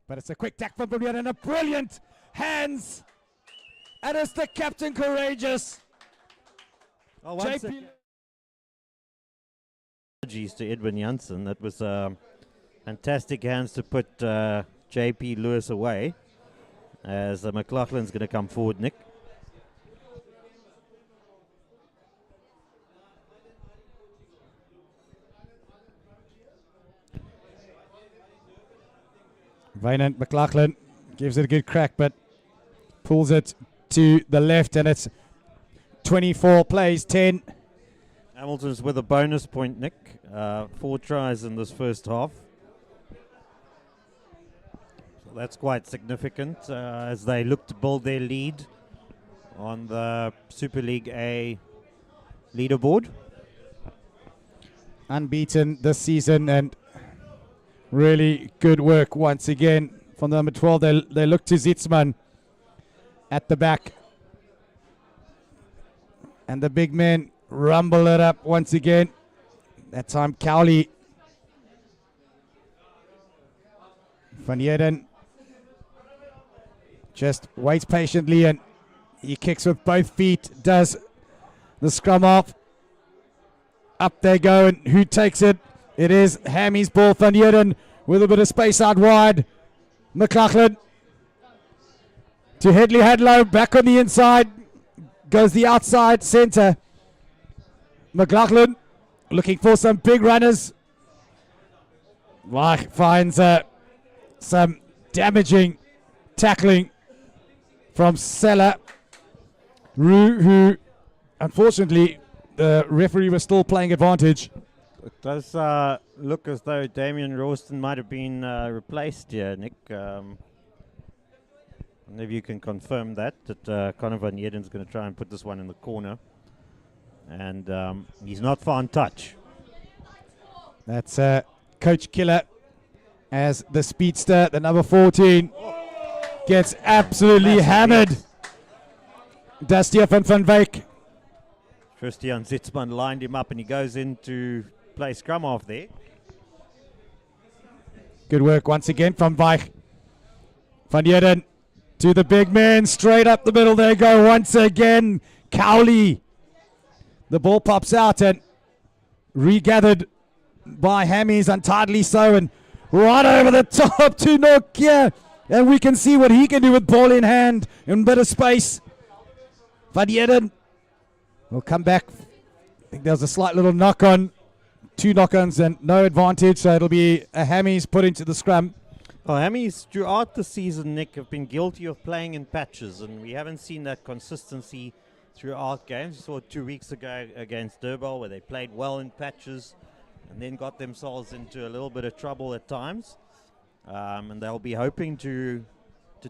But it's a quick tack from Van Eden and a brilliant hands. And it's the captain courageous. Oh, apologies to Edwin Janssen. That was fantastic hands to put JP Lewis away. As McLaughlin's going to come forward, Nick. Vainant McLaughlin gives it a good crack, but pulls it to the left, and it's 24 plays 10. Hamilton's with a bonus point, Nick. 4 tries in this first half. So that's quite significant as they look to build their lead on the Super League A leaderboard. Unbeaten this season, and really good work once again from the number 12. They look to Zitzman at the back, and the big men rumble it up once again. That time Cowley, Van Heerden just waits patiently, and he kicks with both feet, does the scrum off. Up they go, and who takes it? It is Hammy's ball. Van Heerden with a bit of space out wide. McLaughlin to Headley Hadlow, back on the inside. Goes the outside centre. McLaughlin looking for some big runners. Weich finds some damaging tackling from Seller. Who unfortunately the referee was still playing advantage. It does look as though Damien Rawston might have been replaced here, Nick. I don't know if you can confirm that Conor Van Heerden's going to try and put this one in the corner. And he's not found touch. That's Coach Killer as the speedster, the number 14, gets absolutely hammered. Does Stefan van Wyk. Christian Zitzman lined him up and he goes in to play scrum off there. Good work once again from Wyk. Van Heerden to the big man, straight up the middle. They go once again. Cowley. The ball pops out and regathered by Hammies, untidily so, and right over the top to Nokia. And we can see what he can do with ball in hand in a bit of space. Van Heerden will come back. I think there was a slight little knock-on. 2 knock-ons and no advantage, so it'll be a Hammies put into the scrum. Well, Hammies throughout the season, Nick, have been guilty of playing in patches, and we haven't seen that consistency throughout games. We saw it 2 weeks ago against Durban, where they played well in patches and then got themselves into a little bit of trouble at times. And they'll be hoping to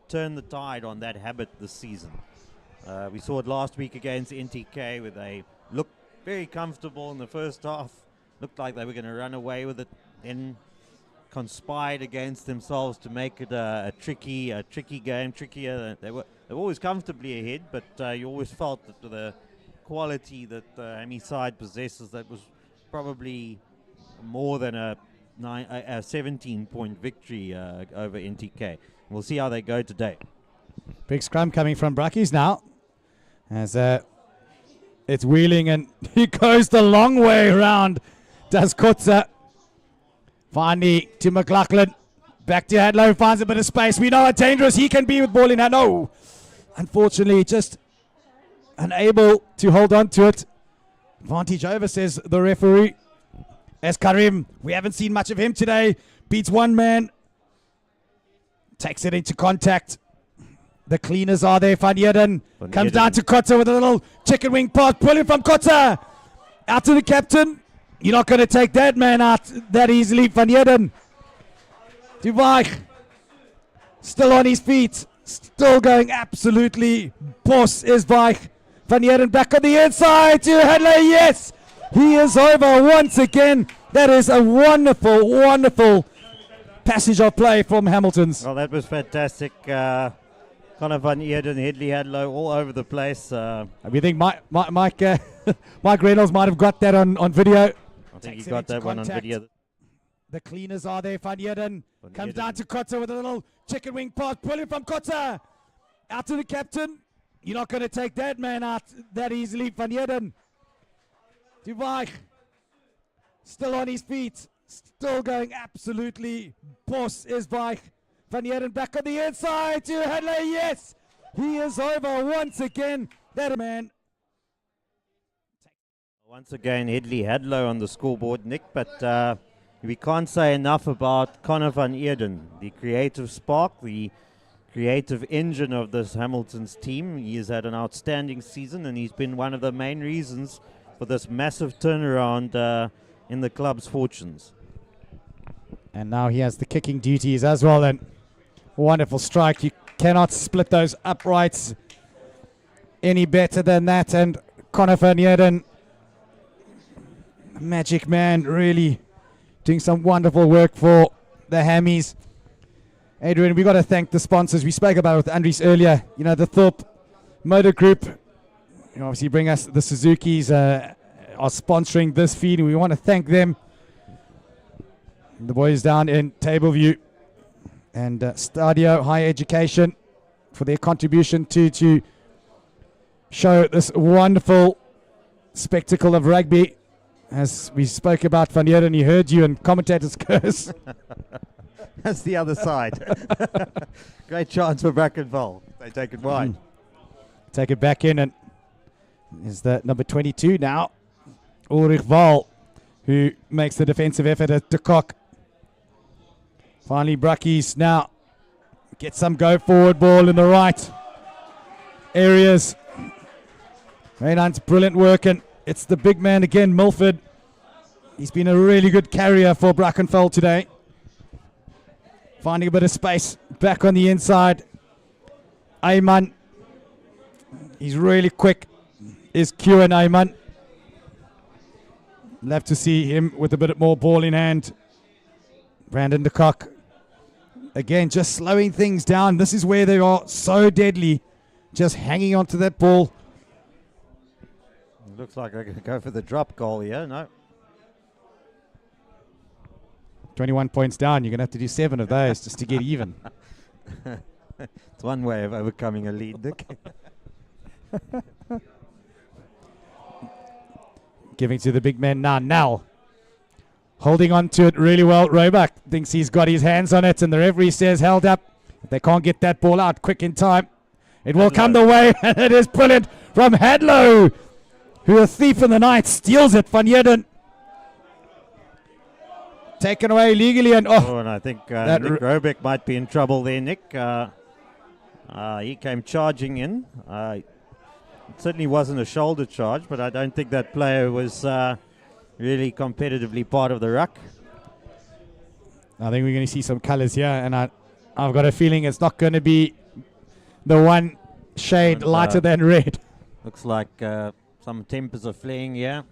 turn the tide on that habit this season. We saw it last week against NTK, where they looked very comfortable in the first half. Looked like they were going to run away with it, then conspired against themselves to make it a tricky game, trickier. They were always comfortably ahead, but you always felt that the quality that the Hammy side possesses, that was probably more than a 17-point victory over NTK. We'll see how they go today. Big scrum coming from Brackies now, as it's wheeling, and he goes the long way around. Does Kotza. Finally to McLaughlin. Back to Hadlow, finds a bit of space. We know how dangerous he can be with ball in hand. No, unfortunately, just unable to hold on to it. Advantage over, says the referee. As Karim, we haven't seen much of him today. Beats one man. Takes it into contact. The cleaners are there. Van Heerden comes down to Kotza with a little chicken wing pass. Brilliant from Kotza. Out to the captain. You're not going to take that man out that easily. Van Heerden to Wyk. Still on his feet. Still going absolutely boss is Wyk. Van Heerden back on the inside to Hadley. Yes, he is over once again. That is a wonderful, wonderful passage of play from Hamilton's. Well, that was fantastic. Conor Van Heerden, Headley Hadlow, all over the place. We think Mike Reynolds might have got that on video. I think he got that one on video. The cleaners are there. Van Heerden comes down to Kotza with a little chicken wing pass. Brilliant from Kotza. Out to the captain. You're not going to take that man out that easily. Van Heerden to Wyk. Still on his feet. Still going absolutely boss is Wyk. Van Heerden back on the inside to Hadley. Yes, he is over once again. That man. Once again, Headley Hadlow on the scoreboard, Nick, but we can't say enough about Connor van Eerden, the creative spark, the creative engine of this Hamilton's team. He has had an outstanding season, and he's been one of the main reasons for this massive turnaround in the club's fortunes. And now he has the kicking duties as well. And wonderful strike. You cannot split those uprights any better than that. And Connor van Eerden, magic man, really doing some wonderful work for the Hammies. Adrian, we got to thank the sponsors. We spoke about it with Andries earlier. You know, the Thorpe Motor Group, you know, obviously bring us the Suzukis, are sponsoring this feed, and we want to thank them. The boys down in Tableview and Stadio Higher Education for their contribution to show this wonderful spectacle of rugby. As we spoke about Van Eerden, he heard you and commentators curse. That's the other side. Great chance for Brackenfell. They take it wide. Take it back in, and is the number 22 now, Ulrich Wahl, who makes the defensive effort at de Kock. Finally, Brackies now get some go forward ball in the right areas. Reynard's brilliant work, and it's the big man again, Milford. He's been a really good carrier for Brackenfell today. Finding a bit of space back on the inside. Ayman, he's really quick, is Kieran Ayman. Love to see him with a bit more ball in hand. Brandon de Kock, again, just slowing things down. This is where they are so deadly, just hanging onto that ball. It looks like they're going to go for the drop goal here. No. 21 points down. You're going to have to do 7 of those just to get even. It's one way of overcoming a lead, Nick. Giving to the big man now. Now, holding on to it really well. Roebuck thinks he's got his hands on it, and the referee says held up. If they can't get that ball out quick in time, it will come the way, and it is brilliant from Hadlow, who a thief in the night steals it. Van Eerden taken away legally, and and I think Nick Robeck might be in trouble there, Nick. He came charging in. It certainly wasn't a shoulder charge, but I don't think that player was really competitively part of the ruck. I think we're going to see some colours here, and I've got a feeling it's not going to be the one shade lighter than red. Looks like some tempers are flaring here.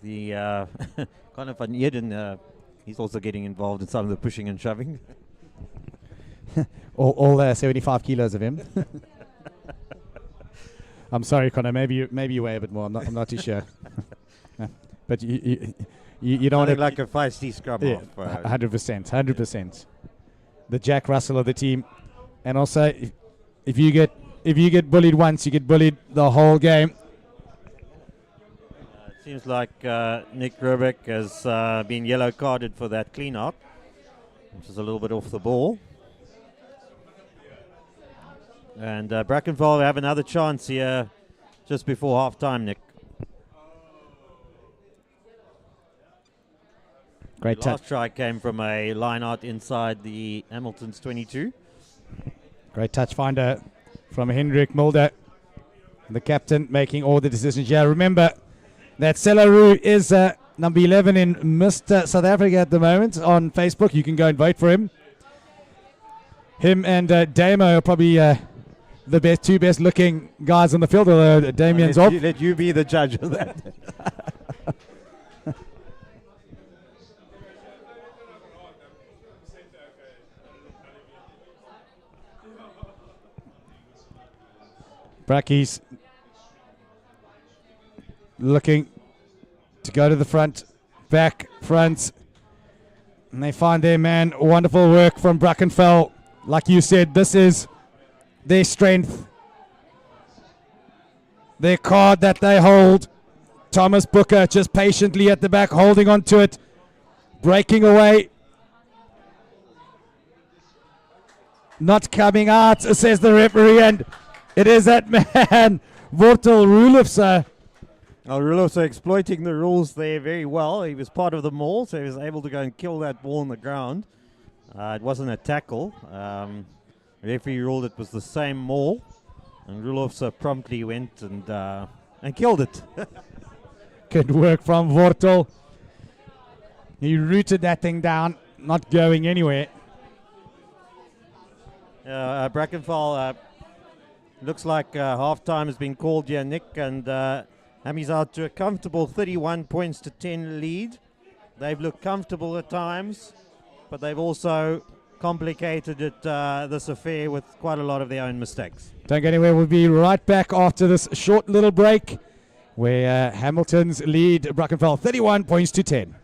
The Connor van Eerden, he's also getting involved in some of the pushing and shoving. all 75 kilos of him. I'm sorry, Connor. Maybe you weigh a bit more. I'm not too sure. But you don't want to like a feisty scrub off. 100%. The Jack Russell of the team, and also if you get bullied once, you get bullied the whole game. It seems like Nick Robeck has been yellow carded for that clean out, which is a little bit off the ball. And Brackenfell have another chance here just before half time, Nick. Great touch. Last try came from a line out inside the Hamilton's 22. Great touch finder from Hendrik Mulder, the captain, making all the decisions. Yeah, remember that Selaru is number 11 in Mr. South Africa at the moment on Facebook. You can go and vote for him. Him and Damo are probably the two best looking guys on the field, although Damien's off. Let you be the judge of that. Brackies looking to go to the front, back, front. And they find their man. Wonderful work from Brackenfell. Like you said, this is their strength. Their card that they hold. Thomas Booker just patiently at the back, holding on to it. Breaking away. Not coming out, says the referee, and it is that man, Wortel Rulofse, also exploiting the rules there very well. He was part of the maul, so he was able to go and kill that ball on the ground. It wasn't a tackle. Referee ruled it was the same maul, and Rulofs promptly went and killed it. Good work from Wortel. He rooted that thing down, not going anywhere. Brackenfell looks like half-time has been called here, Nick, and Hammy's out to a comfortable 31 points to 10 lead. They've looked comfortable at times, but they've also complicated it, this affair, with quite a lot of their own mistakes. Don't go anywhere. We'll be right back after this short little break where Hamilton's lead Brackenfell 31 points to 10.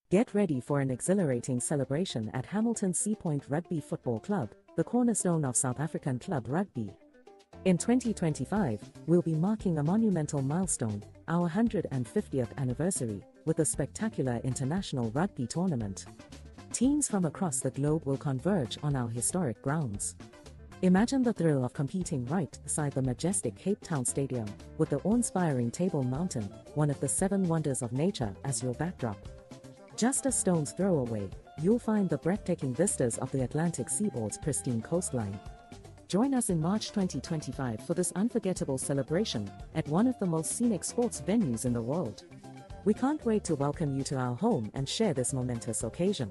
Get ready for an exhilarating celebration at Hamilton Sea Point Rugby Football Club, the cornerstone of South African club rugby. In 2025, we'll be marking a monumental milestone, our 150th anniversary, with a spectacular international rugby tournament. Teams from across the globe will converge on our historic grounds. Imagine the thrill of competing right beside the majestic Cape Town Stadium, with the awe-inspiring Table Mountain, one of the 7 wonders of nature, as your backdrop. Just a stone's throw away, you'll find the breathtaking vistas of the Atlantic seaboard's pristine coastline. Join us in March 2025 for this unforgettable celebration at one of the most scenic sports venues in the world. We can't wait to welcome you to our home and share this momentous occasion.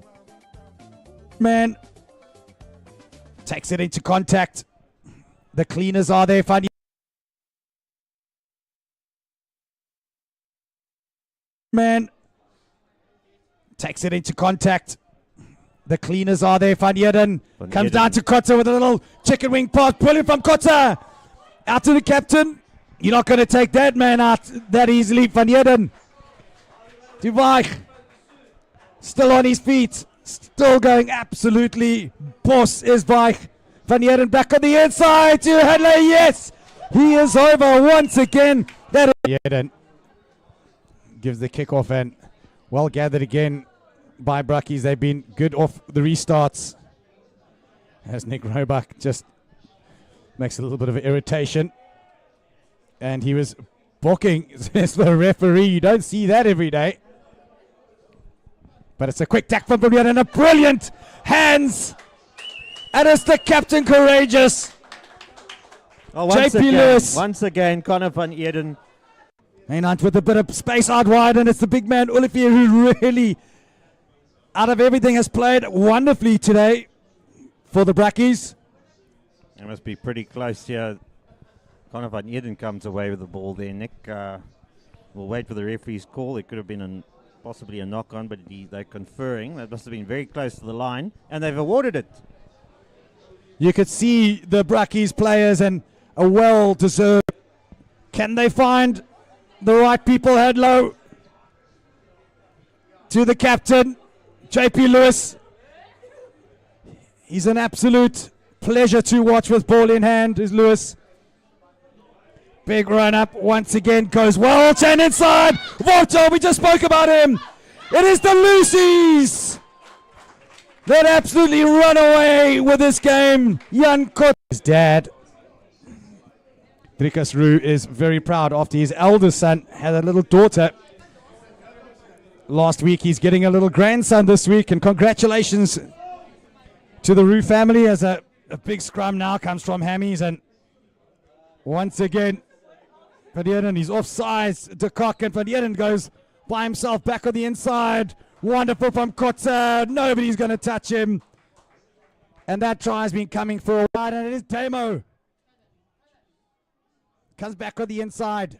Man takes it into contact. The cleaners are there. Funny. Man takes it into contact. The cleaners are there. Van Heerden comes down to Kotta with a little chicken wing pass. Brilliant from Kotta. Out to the captain. You're not going to take that man out that easily. Van Heerden. De Wyk. Still on his feet. Still going absolutely. Boss is Wyk. Van Heerden back on the inside to Hadley. Yes. He is over once again. That is Heerden gives the kickoff, and well gathered again by Brackies. They've been good off the restarts. As Nick Roebuck just makes a little bit of irritation. And he was balking as the referee. You don't see that every day. But it's a quick tack from Brian and a brilliant hands. And it's the captain courageous. Oh, JP Lewis. Once again, Connor van Eden. Mainhunt with a bit of space out wide, and it's the big man Olivier who really, out of everything, has played wonderfully today for the Brackies. It must be pretty close here. Connor van Eden comes away with the ball there, Nick. We'll wait for the referee's call. It could have been possibly a knock-on, but they're conferring. That must have been very close to the line, and they've awarded it. You could see the Brackies players, and a well-deserved. Can they find the right people? Hadlow to the captain, JP Lewis. He's an absolute pleasure to watch with ball in hand, is Lewis. Big run up once again, goes well, chain inside. Voto, we just spoke about him. It is the Lucies that absolutely run away with this game. Jan Kot, his dad, Drikas Roo, is very proud after his eldest son had a little daughter last week. He's getting a little grandson this week, and congratulations to the Roo family as a big scrum now comes from Hammies, and once again Van Heerden, he's offsides. De Kock, and Van Heerden goes by himself back on the inside. Wonderful from Kotze. Nobody's going to touch him. And that try has been coming for a while, and it is Tamo. Comes back on the inside.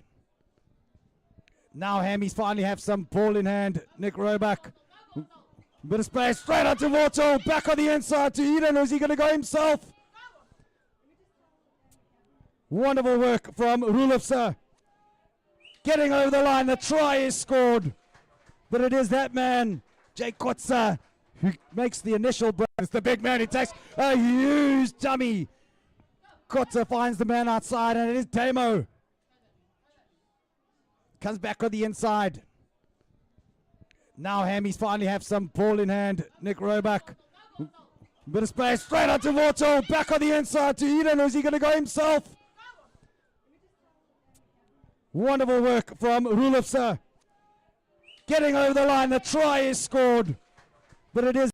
Now Hammies finally have some ball in hand. Nick Roebuck. Bit of space, straight out to Wortel. Back on the inside to Eden. Or is he going to go himself? Wonderful work from Rulofsa. Getting over the line. The try is scored. But it is that man, Jay Kotsa, who makes the initial break. It's the big man. He takes a huge dummy. Kotsa finds the man outside, and it is Damo. Comes back on the inside. Now Hammies finally have some ball in hand. Nick Roebuck. Bit of space, straight out to Wortel. Back on the inside to Eden. Or is he going to go himself? Wonderful work from Rulofsa. Getting over the line. The try is scored. But it is.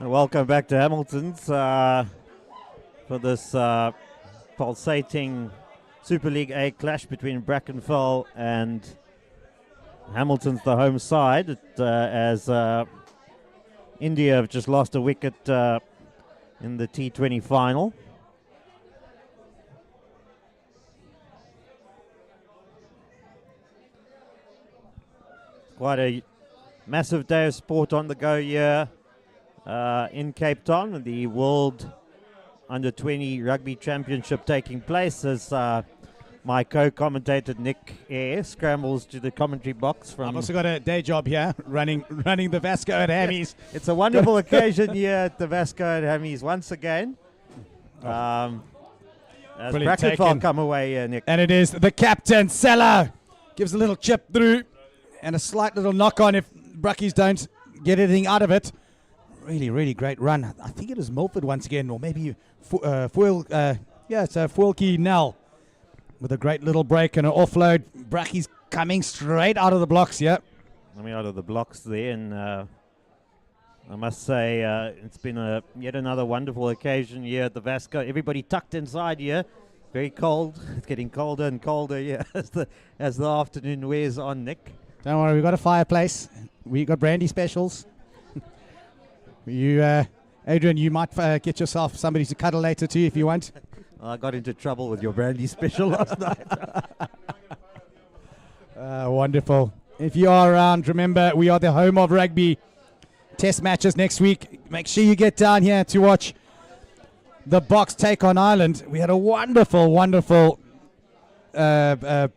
Welcome back to Hamilton's for this pulsating Super League A clash between Brackenfell and Hamilton's the home side, as India have just lost a wicket in the T20 final. Quite a massive day of sport on the go here in Cape Town, with the World Under-20 Rugby Championship taking place, as my co-commentator Nick Eyre scrambles to the commentary box from... I've also got a day job here, running the Vasco at Hammies. Yes, it's a wonderful occasion here at the Vasco at Hammies once again. As Brackenfell come away here, Nick. And it is the captain, Salah. Gives a little chip through and a slight little knock on if Brackies don't get anything out of it. Really, really great run. I think it is Milford once again, or maybe it's Fuelke Nell with a great little break and an offload. Brackies coming straight out of the blocks here. Coming out of the blocks there, and I must say it's been yet another wonderful occasion here at the Vasco. Everybody tucked inside here. Very cold. It's getting colder and colder here as the afternoon wears on, Nick. Don't worry, we've got a fireplace. We got brandy specials. You, Adrian, you might get yourself somebody to cuddle later too if you want. I got into trouble with your brandy special last night. Wonderful. If you are around, remember we are the home of rugby. Test matches next week. Make sure you get down here to watch the Box take on Ireland. We had a wonderful, a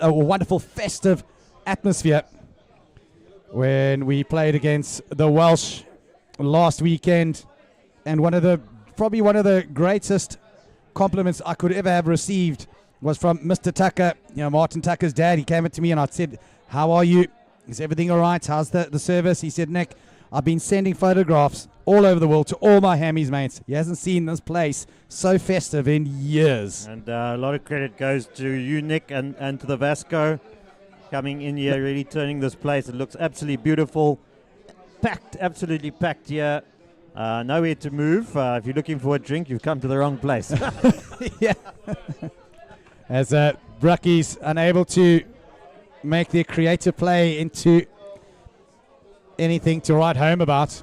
wonderful festive atmosphere when we played against the Welsh last weekend, and probably one of the greatest compliments I could ever have received was from Mr. Tucker, Martin Tucker's dad. He came up to me and I said, "How are you? Is everything all right? How's the service?" He said, "Nick, I've been sending photographs all over the world to all my Hammies mates. He hasn't seen this place so festive in years." And a lot of credit goes to you, Nick, and to the Vasco coming in here, really turning this place. It looks absolutely beautiful. Packed, absolutely packed here. Nowhere to move. If you're looking for a drink, you've come to the wrong place. Yeah. As Brackies unable to make their creative play into anything to write home about.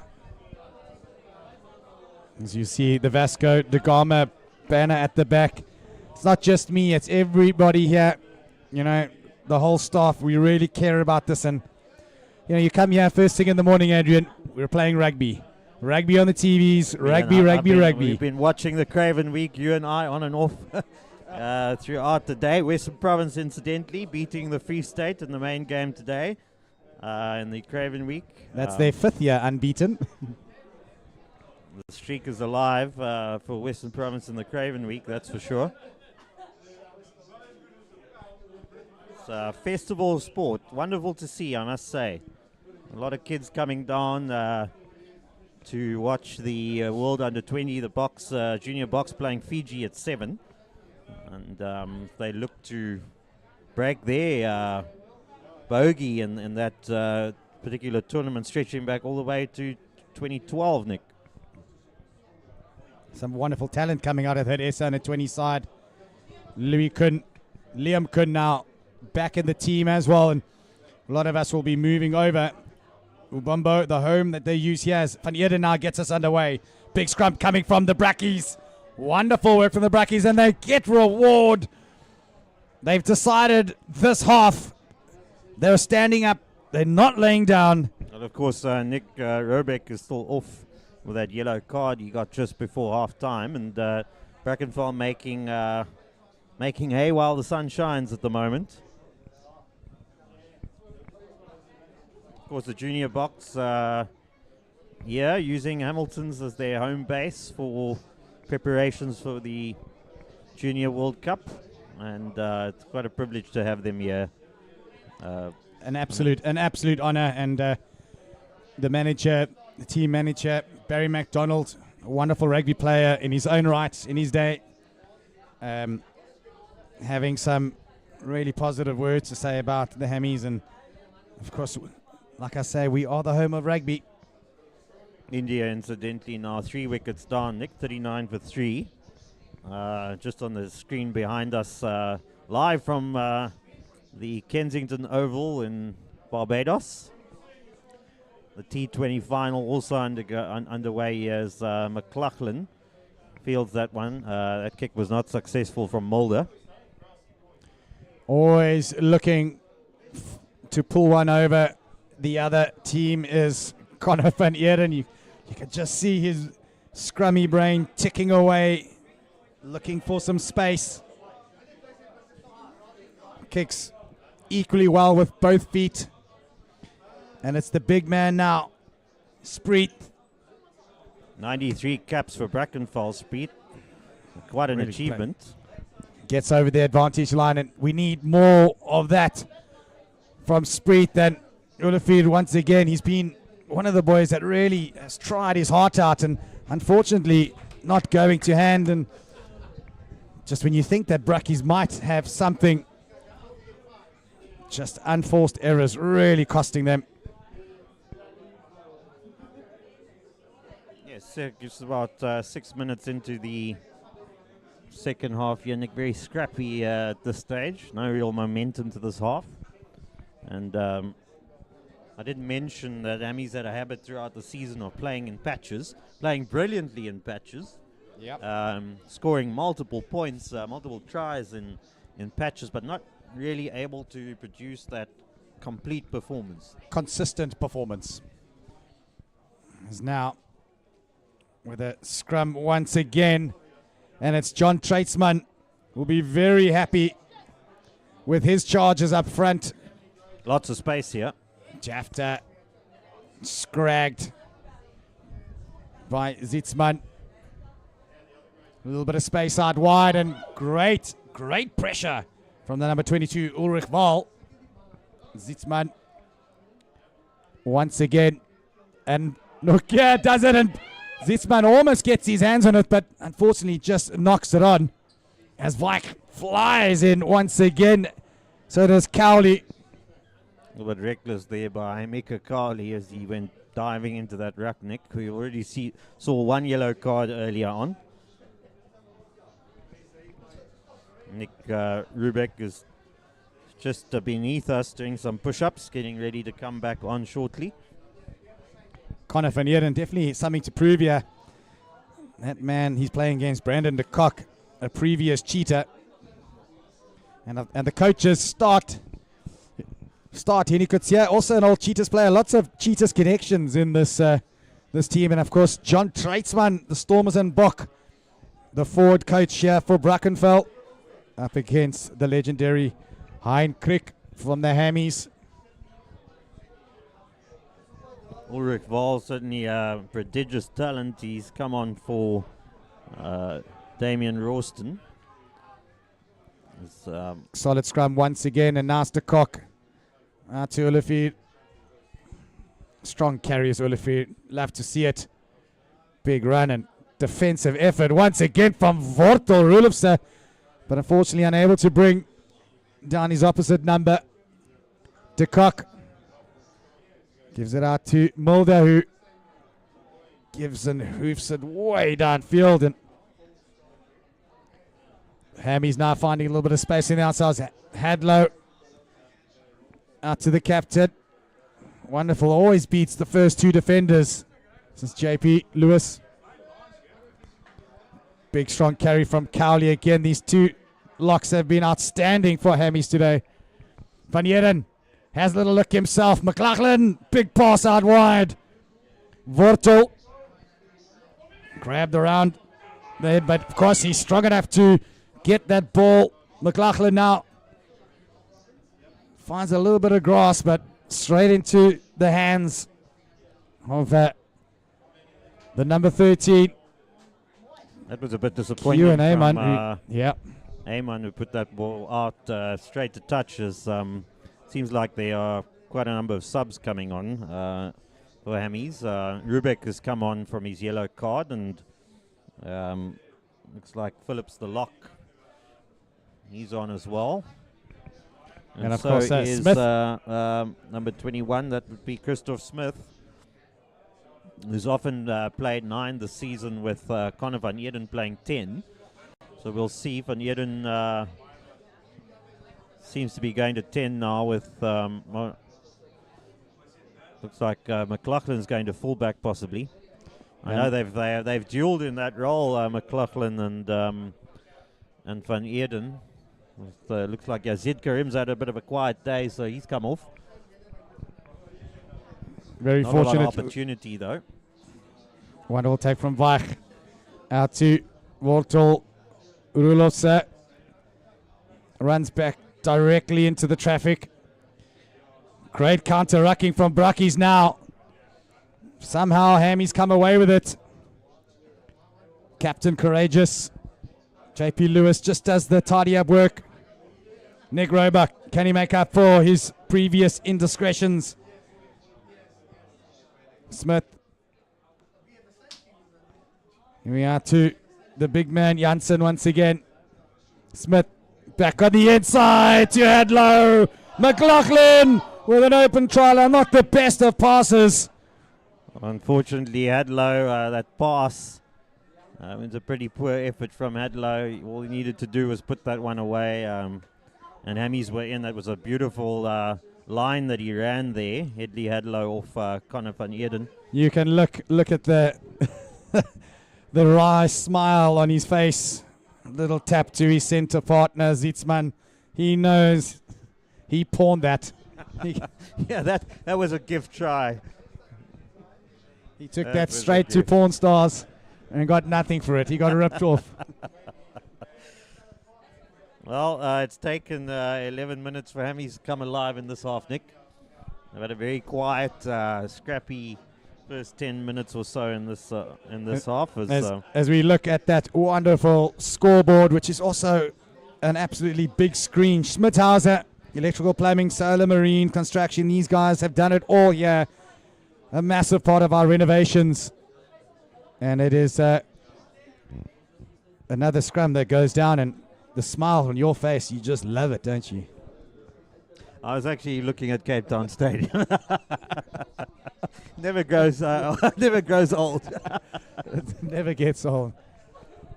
As you see the Vasco da Gama banner at the back. It's not just me, it's everybody here. You know, the whole staff, we really care about this. And, you know, you come here first thing in the morning, Adrian, we're playing rugby. Rugby on the TVs, rugby. We've been watching the Craven Week, you and I, on and off throughout the day. Western Province, incidentally, beating the Free State in the main game today in the Craven Week. That's their 5th year unbeaten. The streak is alive for Western Province in the Craven Week, that's for sure. It's a festival of sport. Wonderful to see, I must say. A lot of kids coming down to watch the World Under-20, the box, junior box playing Fiji at 7. And they look to break their bogey in that particular tournament, stretching back all the way to 2012, Nick. Some wonderful talent coming out of that SA Under-20 side. Liam Kun now back in the team as well, and a lot of us will be moving over. Ubombo, the home that they use here, as Van Eerden now gets us underway. Big scrum coming from the Brackies. Wonderful work from the Brackies, and they get reward. They've decided this half they're standing up, they're not laying down. And of course, Nick Robeck is still off with that yellow card he got just before half time, and Brackenfell making hay while the sun shines at the moment. Of course, the junior box here using Hamilton's as their home base for preparations for the Junior World Cup, and it's quite a privilege to have them here. An absolute honor, and the team manager, Barry McDonald, a wonderful rugby player in his own right in his day, having some really positive words to say about the Hammies. And of course, like I say, we are the home of rugby. India, incidentally, now 3 wickets down. Nick, 39 for 3. Just on the screen behind us, live from the Kensington Oval in Barbados. The T20 final also underway as McLaughlin fields that one. That kick was not successful from Mulder. Always looking to pull one over. The other team is Connor van Eerden. You can just see his scrummy brain ticking away, looking for some space. Kicks equally well with both feet. And it's the big man now, Spreet. 93 caps for Brackenfell, Spreet. Quite an achievement. Gets over the advantage line, and we need more of that from Spreet than Ulifield. Once again, he's been one of the boys that really has tried his heart out, and unfortunately not going to hand. And just when you think that Brackies might have something, just unforced errors really costing them. Yes, it's about 6 minutes into the second half here, Nick. Very scrappy at this stage. No real momentum to this half. And I didn't mention that Amis had a habit throughout the season of playing in patches, playing brilliantly in patches. Yep. Scoring multiple points, multiple tries in patches, but not really able to produce that complete performance. Consistent performance. Is now with a scrum once again, and it's John Tradesman will be very happy with his charges up front. Lots of space here. Jafta scragged by Zitzman. A little bit of space out wide, and great pressure from the number 22, Ulrich Wahl. Zitzman once again, and Nokia does it, and Zitzman almost gets his hands on it, but unfortunately just knocks it on as Vike flies in once again. So does Cowley. A little bit reckless there by Mika Carley as he went diving into that ruck, Nick. We already saw one yellow card earlier on. Nick Rubeck is just beneath us doing some push-ups, getting ready to come back on shortly. Connor van Eerden, definitely something to prove here. That man, he's playing against Brandon de Kock, a previous cheater. And the coaches start here. You could see also an old Cheetahs player. Lots of Cheetahs connections in this this team. And of course, John Treitzman, the Stormers and Bok, the forward coach here for Brackenfell, up against the legendary Hein Crick from the Hammies. Ulrich Wahl, certainly a prodigious talent. He's come on for Damien Royston. Solid scrum once again, and now de Kock out to Olivier. Strong carries, Olivier. Love to see it. Big run and defensive effort once again from Wortel Rulofse, but unfortunately unable to bring down his opposite number. De Kock gives it out to Mulder, who gives and hoofs it way downfield. And Hammy's now finding a little bit of space in the outsides. Hadlow out to the captain. Wonderful. Always beats the first two defenders. This is JP Lewis. Big strong carry from Cowley again. These two locks have been outstanding for Hammies today. Van Heeren has a little look himself. McLaughlin, big pass out wide. Wortel grabbed around there, but of course he's strong enough to get that ball. McLaughlin now finds a little bit of grass, but straight into the hands of the number 13. That was a bit disappointing. Ewan Amon, yeah. Amon, who put that ball out straight to touches. Seems like there are quite a number of subs coming on for Hammies. Rubek has come on from his yellow card, and looks like Phillips the lock. He's on as well. And of so course, is Smith. number 21. That would be Christoph Smith, who's often played 9 this season with Connor van Eden playing 10. So we'll see. Van Eden seems to be going to 10 now with looks like McLaughlin's going to fullback possibly. I know they've duelled in that role, McLaughlin and Van Eden. Looks like Yazid Karim's had a bit of a quiet day, so he's come off. Very Not a lot fortunate of opportunity though. Wonderful take from Weich out to Wortel Rulofse. Runs back directly into the traffic. Great counter-rucking from Brackies now. Somehow Hammy's come away with it. Captain Courageous. JP Lewis just does the tidy-up work. Nick Roebuck, can he make up for his previous indiscretions? Smith. Here we are to the big man Janssen once again. Smith back on the inside to Hadlow. McLaughlin with an open trailer, not the best of passes. Unfortunately, Hadlow, that pass, it's a pretty poor effort from Hadlow. All he needed to do was put that one away, and Hammies were in. That was a beautiful line that he ran there. Hedley Hadlow off Connor van Eden. You can look at the the wry smile on his face. Little tap to his centre partner Zitzman. He knows he pawned that. Yeah, that was a gift try. He took that straight to Pawn Stars and got nothing for it. He got ripped off. Well, it's taken 11 minutes for Hammies to come alive in this half, Nick. They've had a very quiet, scrappy first 10 minutes or so in this half. As we look at that wonderful scoreboard, which is also an absolutely big screen. Schmidhauser, electrical plumbing, solar marine, construction. These guys have done it all here. A massive part of our renovations. And it is another scrum that goes down, and the smile on your face, you just love it, don't you? I was actually looking at Cape Town Stadium. Never grows old. It never gets old.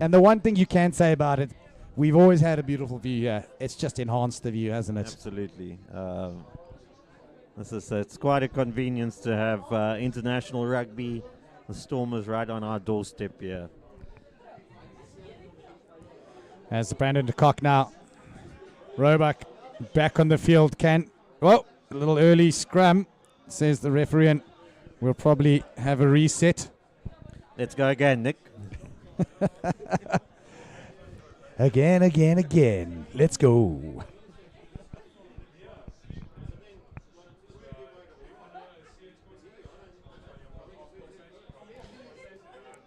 And the one thing you can say about it, we've always had a beautiful view here. It's just enhanced the view, hasn't it? Absolutely. It's quite a convenience to have international rugby. The Stormers right on our doorstep here. As Brandon de Kock now. Roebuck back on the field. A little early scrum, says the referee, and we'll probably have a reset. Let's go again, Nick. Again. Let's go.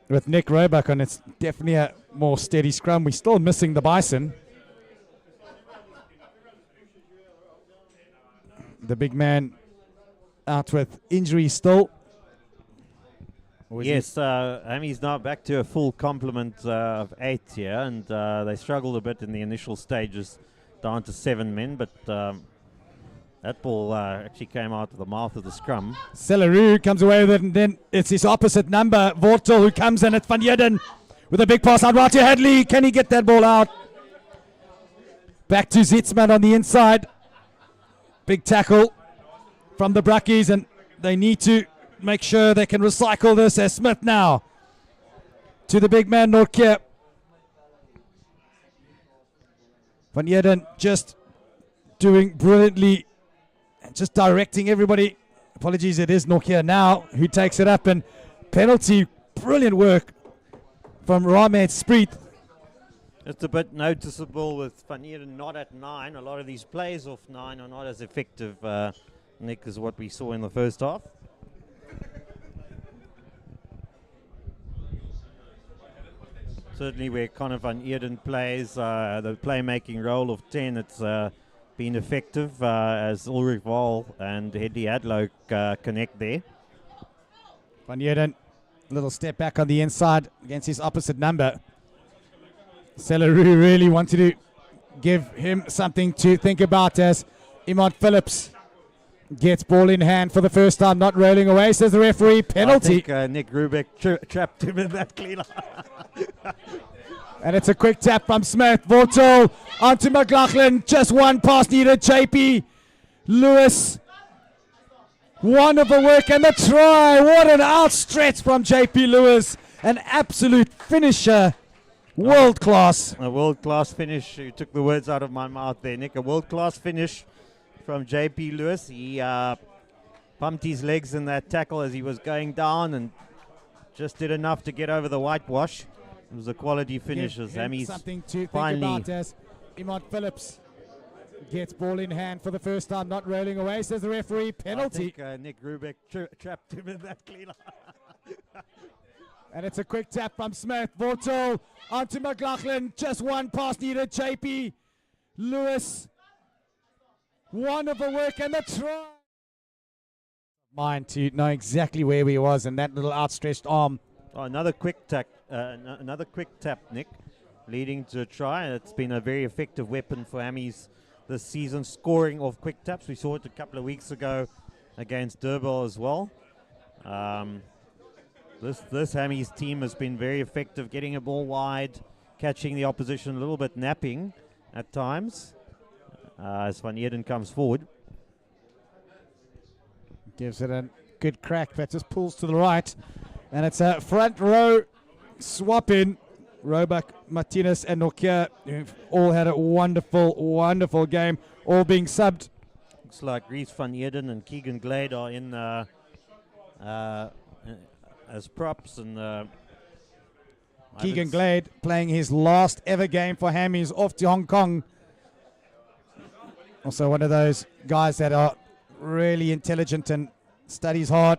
With Nick Roebuck on, it's definitely a more steady scrum. We're still missing the Bison. The big man out with injury still. Yes, Hammy's now back to a full complement of 8 here, and they struggled a bit in the initial stages, down to 7 men, but that ball actually came out of the mouth of the scrum. Celeru comes away with it, and then it's his opposite number, Wortel, who comes in at Van Heerden with a big pass out right to Hadley. Can he get that ball out? Back to Zitzman on the inside. Big tackle from the Brackies, and they need to make sure they can recycle this as Smith now to the big man Nortje. Van Heerden just doing brilliantly, just directing everybody. Apologies, it is Nortje now who takes it up, and penalty. Brilliant work from Rahmed Spreet. It's a bit noticeable with Van Heerden not at 9. A lot of these plays off 9 are not as effective, Nick, as what we saw in the first half. Certainly where Connor Van Heerden plays the playmaking role of 10, it's been effective as Ulrich Wahl and Hedley Adlow connect there. Van Heerden, little step back on the inside against his opposite number. Celeru really wanted to give him something to think about as Iman Phillips gets ball in hand for the first time, not rolling away, says the referee. Penalty. I think Nick Rubeck trapped him in that cleaner. And it's a quick tap from Smith. Wortel onto McLaughlin. Just one pass needed. JP Lewis. Wonderful work and the try. What an outstretch from JP Lewis. An absolute finisher. World class. A world-class finish. You took the words out of my mouth there, Nick. A world-class finish from JP Lewis. He pumped his legs in that tackle as he was going down and just did enough to get over the whitewash. It was a quality finish as Hammy's something to finally think about as Iman Phillips gets ball in hand for the first time, not rolling away, says the referee. Penalty. I think Nick Rubeck trapped him in that cleaner. And it's a quick tap from Smith. Wortel onto McLaughlin. Just one pass needed. JP Lewis. Wonderful work and the try. Mind to know exactly where he was and that little outstretched arm. Oh, another quick tap, Nick, leading to a try. It's been a very effective weapon for Hammy's this season, scoring off quick taps. We saw it a couple of weeks ago against Durban as well. This Hammy's team has been very effective, getting a ball wide, catching the opposition a little bit napping at times as Van Heerden comes forward. Gives it a good crack, but just pulls to the right. And it's a front row swap in. Roebuck, Martinez and Nortje, who've all had a wonderful, wonderful game, all being subbed. Looks like Reese Van Heerden and Keegan Glade are in as props, and Keegan Glade playing his last ever game for Hammies, off to Hong Kong. Also one of those guys that are really intelligent and studies hard.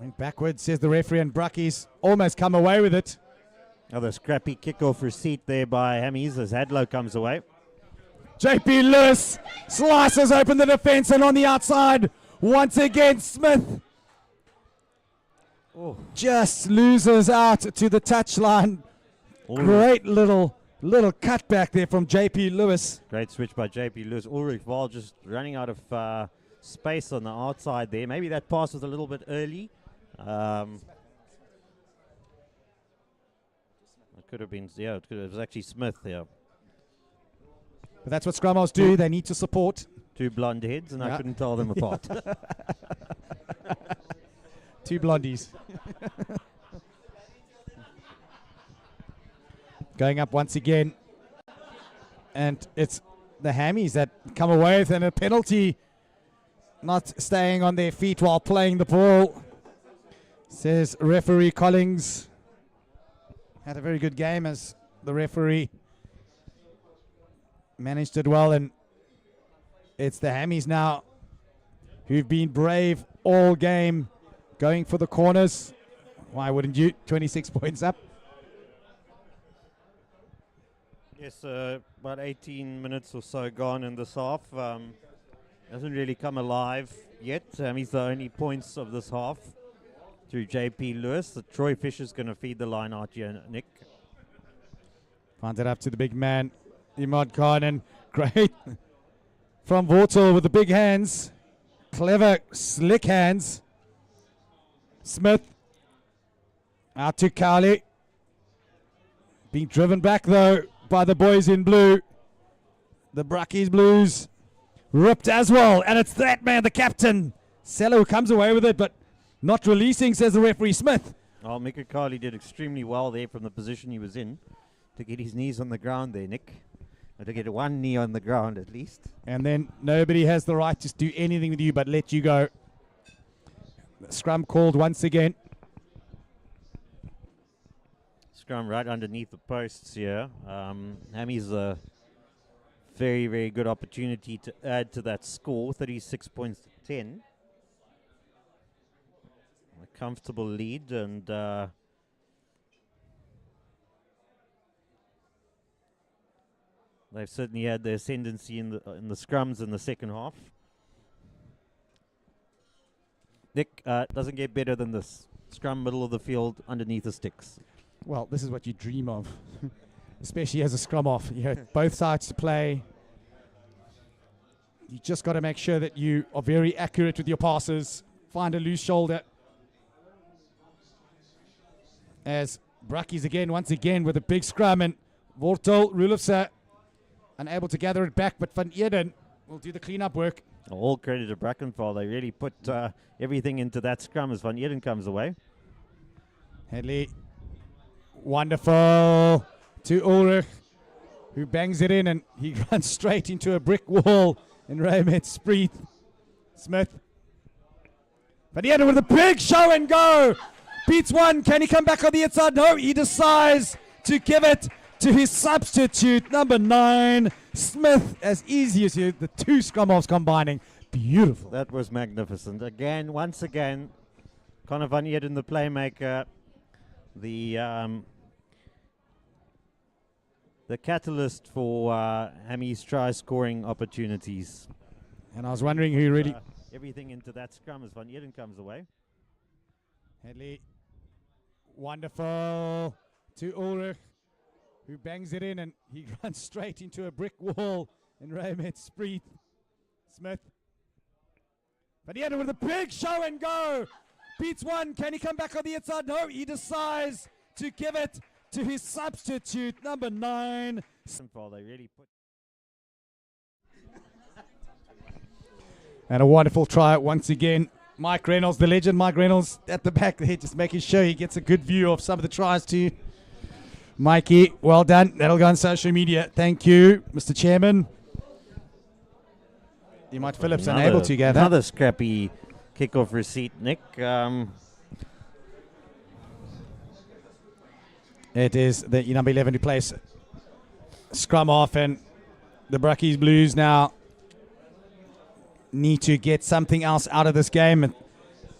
Went backwards, says the referee, and Brackies almost come away with it. Another scrappy kickoff receipt there by Hammies as Hadlow comes away. JP Lewis slices open the defense, and on the outside, once again, Smith just loses out to the touchline. Great little cutback there from JP Lewis. Great switch by JP Lewis. Ulrich Wahl just running out of space on the outside there. Maybe that pass was a little bit early. It could have been, it was actually Smith here. But that's what scrummers do. They need to support. Two blonde heads, and I couldn't tell them apart. Two blondies. Going up once again And it's the Hammies that come away with a penalty, not staying on their feet while playing the ball, says referee Collins. Had a very good game as the referee managed it well, and it's the Hammies now who've been brave all game, going for the corners. Why wouldn't you? 26 points up. Yes, about 18 minutes or so gone in this half. Hasn't really come alive yet. He's the only points of this half through JP Lewis. The Troy Fisher's going to feed the line out here, Nick. Finds it up to the big man, Imad Khan, and great from Vortal with the big hands. Clever, slick hands. Smith out to Kali. Being driven back though by the boys in blue. The Brackies Blues ripped as well, and it's that man, the captain, Sello, who comes away with it, but not releasing, says the referee Smith. Oh, Mika Kali did extremely well there from the position he was in to get his knees on the ground there, Nick. Or to get one knee on the ground at least. And then nobody has the right to do anything with you but let you go. Scrum called once again. Scrum right underneath the posts here. Hammy's a very, very good opportunity to add to that score. 36 points to 10. A comfortable lead, and they've certainly had their ascendancy in the scrums in the second half. Nick, doesn't get better than this. Scrum middle of the field underneath the sticks. Well, this is what you dream of, especially as a scrum off. You have both sides to play. You just got to make sure that you are very accurate with your passes. Find a loose shoulder. As Brackies again, once again, with a big scrum, and Vortal, Rulofse, unable to gather it back, but Van Eden will do the cleanup work. All credit to Brackenfell. They really put everything into that scrum as Van Eden comes away. Headley, wonderful to Ulrich, who bangs it in, and he runs straight into a brick wall in Raymond Spreeth. Smith. Van Eden with a big show and go. Beats one. Can he come back on the inside? No, he decides to give it to his substitute, number 9, Smith. As easy as you, the two scrum offs combining. Beautiful. That was magnificent. Again, once again, Connor Van Eden, the playmaker, the catalyst for Hammy's try-scoring opportunities. And I was wondering who really... everything into that scrum as Van Eden comes away. Headley, wonderful to Ulrich, who bangs it in, and he runs straight into a brick wall in Raymond Spreeth. Smith. Van Eden with a big show and go. Beats one. Can he come back on the inside? No, he decides to give it to his substitute, number 9. They really put And a wonderful try once again. Mike Reynolds, the legend. Mike Reynolds at the back there, just making sure he gets a good view of some of the tries too. Mikey, well done. That'll go on social media. Thank you, Mr. Chairman. You might Phillips unable to gather. Another scrappy kickoff receipt, Nick. It is the number 11 who plays scrum off, and the Brackies Blues now need to get something else out of this game. And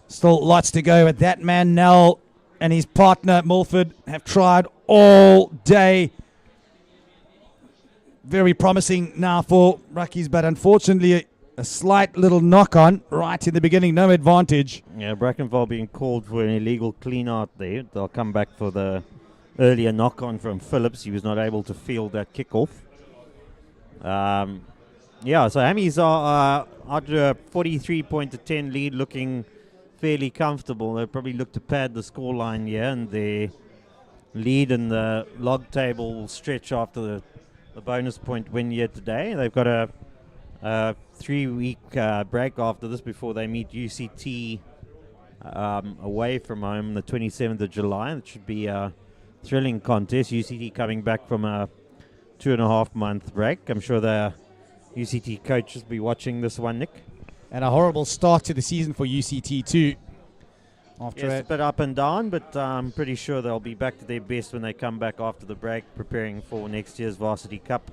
still lots to go. But that man, Nell, and his partner, Mulford, have tried all day. Very promising now for Brackies, but unfortunately a slight little knock-on right in the beginning. No advantage. Yeah, Brackenfell being called for an illegal clean-out there. They'll come back for the earlier knock-on from Phillips. He was not able to field that kickoff. Yeah, so Hammies are out to a 43-10 lead, looking fairly comfortable. They'll probably look to pad the scoreline here, and their lead in the log table will stretch after the bonus point win here today. They've got a 3-week break after this before they meet UCT away from home the 27th of July. It should be a thrilling contest. UCT coming back from a 2.5 month break. I'm sure the UCT coaches will be watching this one, Nick. And a horrible start to the season for UCT too. After Yes, a bit up and down, but I'm pretty sure they'll be back to their best when they come back after the break, preparing for next year's Varsity Cup.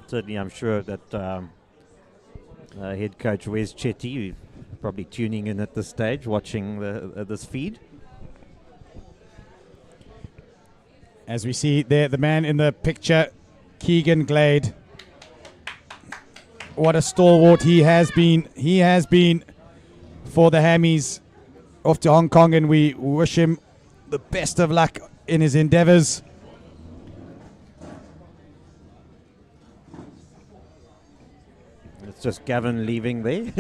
Certainly, I'm sure that head coach Wes Chetty probably tuning in at this stage, watching this feed. As we see there, the man in the picture, Keegan Glade. What a stalwart he has been. He has been for the Hammies off to Hong Kong, and we wish him the best of luck in his endeavors. It's just Gavin leaving there.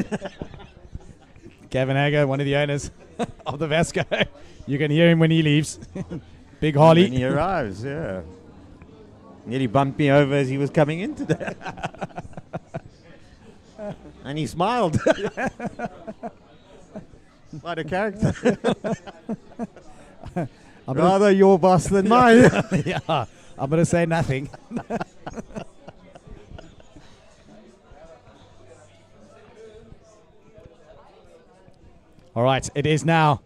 Gavin Hager, one of the owners of the Vasco. You can hear him when he leaves. Big Harley. When he arrives, yeah. Nearly bumped me over as he was coming in today. And he smiled. What a character. Rather your boss than mine. Yeah, I'm going to say nothing. All right, it is now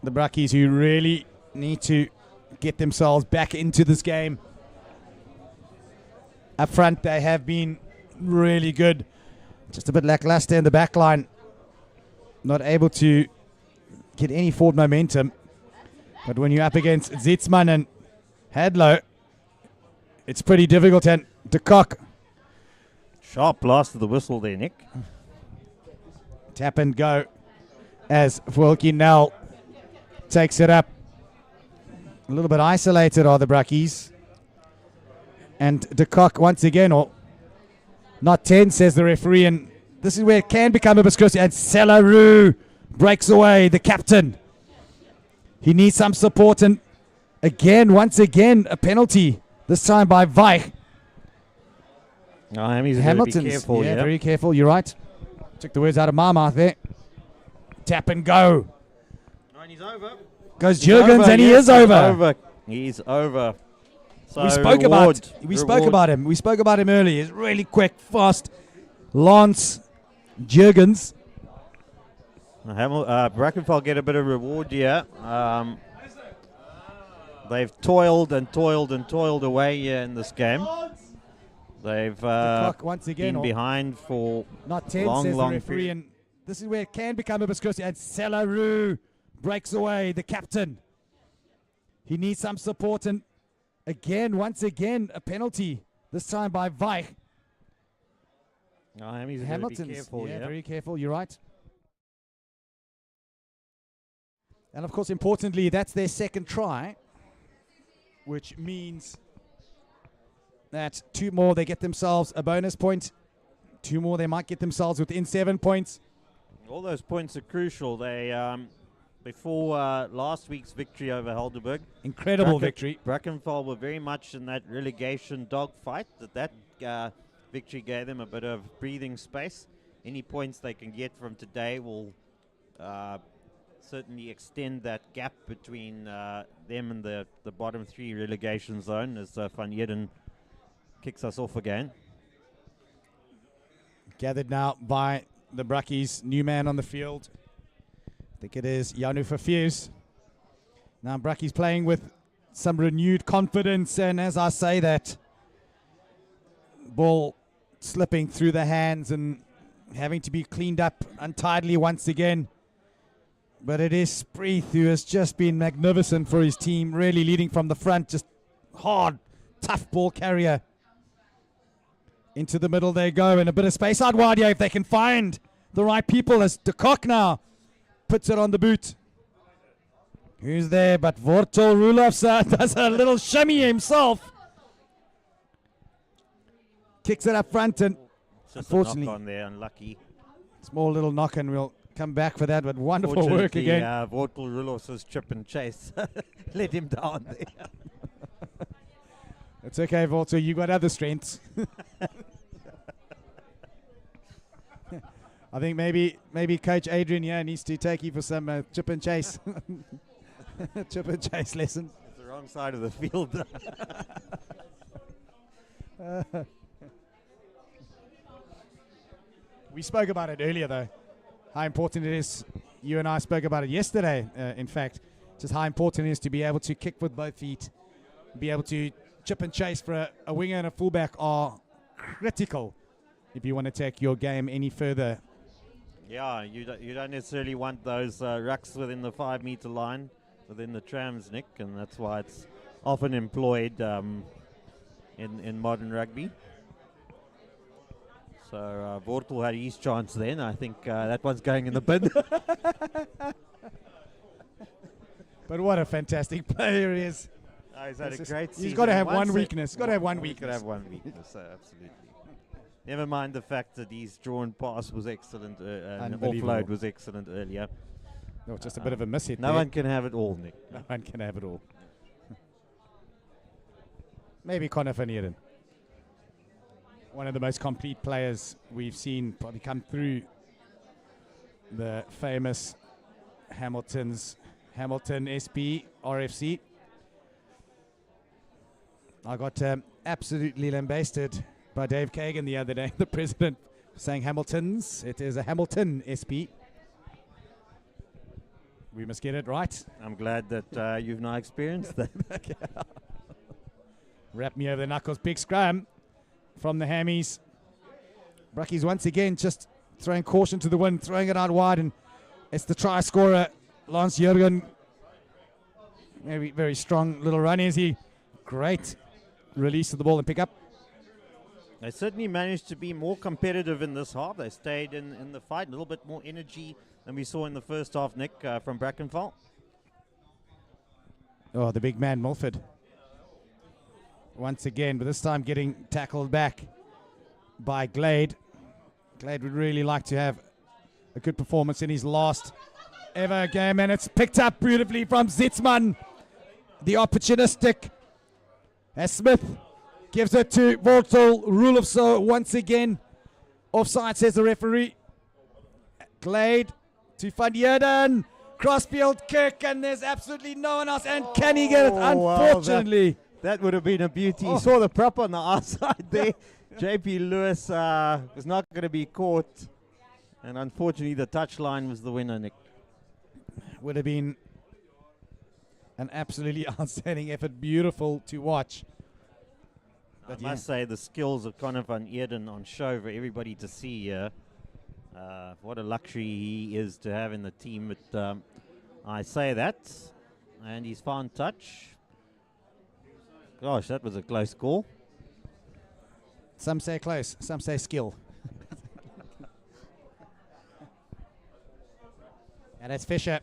the Brackies who really need to get themselves back into this game. Up front, they have been really good. Just a bit lackluster in the back line. Not able to get any forward momentum. But when you're up against Zitzman and Hadlow, it's pretty difficult. And De Kock. Sharp blast of the whistle there, Nick. Tap and go as Wilkie Nell takes it up. A little bit isolated are the Brackies. And De Kock once again, or not 10, says the referee. And this is where it can become a bit close. And Selaroo breaks away, the captain. He needs some support. And again, once again, a penalty. This time by Weich. Hamilton's be careful, yeah, very careful. You're right. Took the words out of my mouth there. Tap and go. And he's over. Goes Jurgens, and he is over. He's over. So We spoke about him. We spoke about him earlier. He's really quick, fast. Lance Jurgens. Brackenfell get a bit of reward here. They've toiled and toiled and toiled away here in this game. They've once again been behind for not 10, long, says the long referee. period. And this is where it can become a bit close. And Selaroo breaks away, the captain. He needs some support. And again, once again, a penalty. This time by Weich. Hamilton's be careful, yeah, very careful. You're right. And of course, importantly, that's their second try, which means that 2 more, they get themselves a bonus point. 2 more, they might get themselves within 7 points. All those points are crucial. They before last week's victory over Helderberg, Incredible victory. Brackenfell were very much in that relegation dogfight. That victory gave them a bit of breathing space. Any points they can get from today will certainly extend that gap between them and the bottom 3 relegation zone as Van Eden kicks us off again. Gathered now by the Brackies. New man on the field. I think it is Janu Verfuse. Now Brackies playing with some renewed confidence, and as I say that, ball slipping through the hands and having to be cleaned up untidily once again. But it is Spreeth who has just been magnificent for his team, really leading from the front, just hard, tough ball carrier. Into the middle they go, and a bit of space out wide here if they can find the right people, as De Kock now puts it on the boot. Who's there but Vortel Rulofs does a little shimmy himself. Kicks it up front, and Just unfortunately, a knock on there, unlucky. small little knock, and we'll come back for that, but wonderful work again. Vortel Rulofs' trip and chase let him down there. It's okay, Vortel, you got other strengths. I think maybe Coach Adrian here needs to take you for some chip and chase. Chip and chase lesson. It's the wrong side of the field. We spoke about it earlier, though. How important it is. You and I spoke about it yesterday, in fact. Just how important it is to be able to kick with both feet, be able to chip and chase for a winger and a fullback are critical if you want to take your game any further. Yeah, you don't necessarily want those rucks within the 5 meter line, within the trams, Nick, and that's why it's often employed in modern rugby. So Wortel had his chance then. I think that one's going in the bin. But what a fantastic player he is. He's had a great season. He's got to have one Once weakness. He's got to have one He's got to weakness. have one weakness, absolutely. Never mind the fact that his drawn pass was excellent and Unbelievable. offload was excellent earlier. No, just a bit of a miss hit No there. one can have it all, Nick. No one can have it all. Maybe Connor van Heerden. One of the most complete players we've seen probably come through the famous Hamilton SP RFC. I got absolutely lambasted by Dave Kagan the other day, the president, saying Hamilton's. It is a Hamilton SP. We must get it right. I'm glad that you've now experienced that. Wrap me over the knuckles. Big scrum from the Hammies. Brackies once again just throwing caution to the wind, throwing it out wide, and it's the try scorer, Lance Jurgen. Very, very strong little run, is he? Great release of the ball and pick up. They certainly managed to be more competitive in this half. They stayed in the fight, a little bit more energy than we saw in the first half, Nick, from Brackenfell. Oh, the big man, Mulford. Once again, but this time getting tackled back by Glade. Glade would really like to have a good performance in his last ever game, and it's picked up beautifully from Zitzman. The opportunistic, as Smith gives it to Wortel. Rule of so once again. Offside, says the referee. Glade to Van Heerden. Crossfield kick, and there's absolutely no one else. And can he get it? Unfortunately. That would have been a beauty. Oh. You saw the prop on the outside there. JP Lewis was not going to be caught. And unfortunately, the touchline was the winner, Nick. Would have been an absolutely outstanding effort. Beautiful to watch. But I must say, the skills of Connor van Eerden on show for everybody to see here. What a luxury he is to have in the team. But I say that. And he's found touch. Gosh, that was a close call. Some say close, some say skill. And that's Fisher,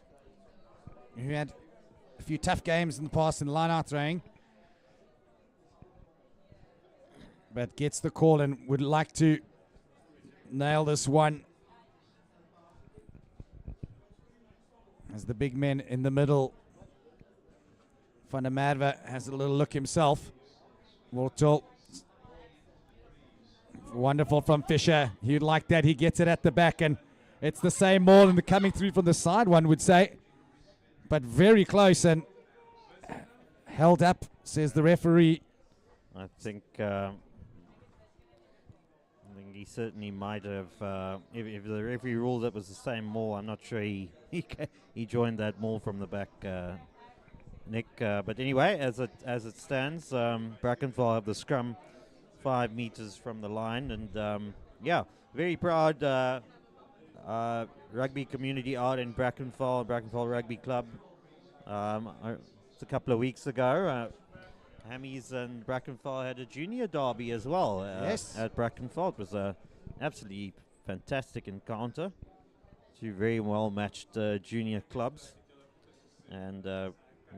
who had a few tough games in the past in line-out throwing, but gets the call and would like to nail this one. As the big men in the middle, Van der Merwe has a little look himself. Wortel. Wonderful from Fisher. He'd like that. He gets it at the back, and it's the same ball and coming through from the side, one would say. But very close and held up, says the referee. I think he certainly might have, if the referee ruled it was the same maul, I'm not sure he joined that maul from the back, Nick. But anyway, as it stands, Brackenfell have the scrum 5 meters from the line, and yeah, very proud rugby community out in Brackenfell Rugby Club. It's a couple of weeks ago. Hammies and Brackenfell had a junior derby as well. Yes. At Brackenfell. It was a absolutely fantastic encounter. Two very well matched junior clubs, and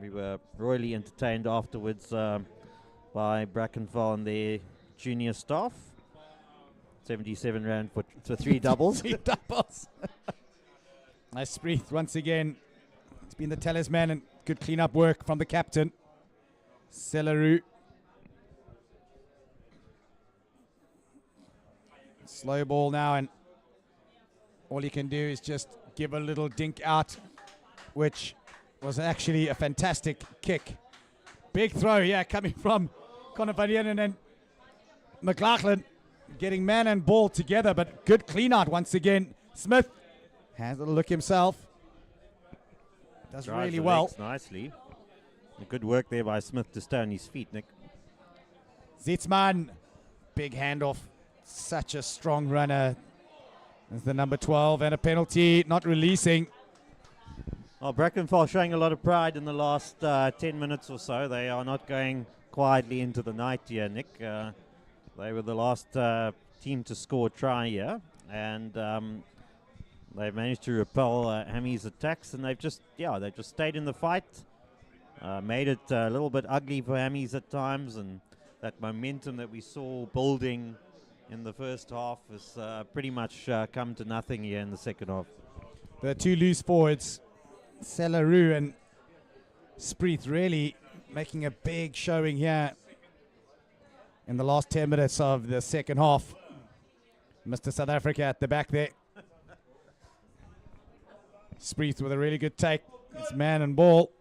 we were royally entertained afterwards by Brackenfell and their junior staff. 77 rand for 3 doubles. 3 doubles. Nice breathe once again. It's been the talisman and good clean-up work from the captain, Celeru. Slow ball now, and all you can do is just give a little dink out, which was actually a fantastic kick. Big throw, yeah, coming from Connor van Heerden, and McLaughlin getting man and ball together, but good clean out once again. Smith has a look himself. Does Drives really the well. legs nicely. Good work there by Smith to stay on his feet, Nick. Zitzman, big handoff. Such a strong runner. There's the number 12 and a penalty, not releasing. Oh, Brackenfell showing a lot of pride in the last 10 minutes or so. They are not going quietly into the night here, Nick. They were the last team to score a try here, and they've managed to repel Hammy's attacks, and they've just stayed in the fight, made it a little bit ugly for Hammy's at times, and that momentum that we saw building in the first half has pretty much come to nothing here in the second half. The two loose forwards, Celaru and Spreeth, really making a big showing here in the last 10 minutes of the second half. Mr. South Africa at the back there. Spreeth with a really good take. It's man and ball.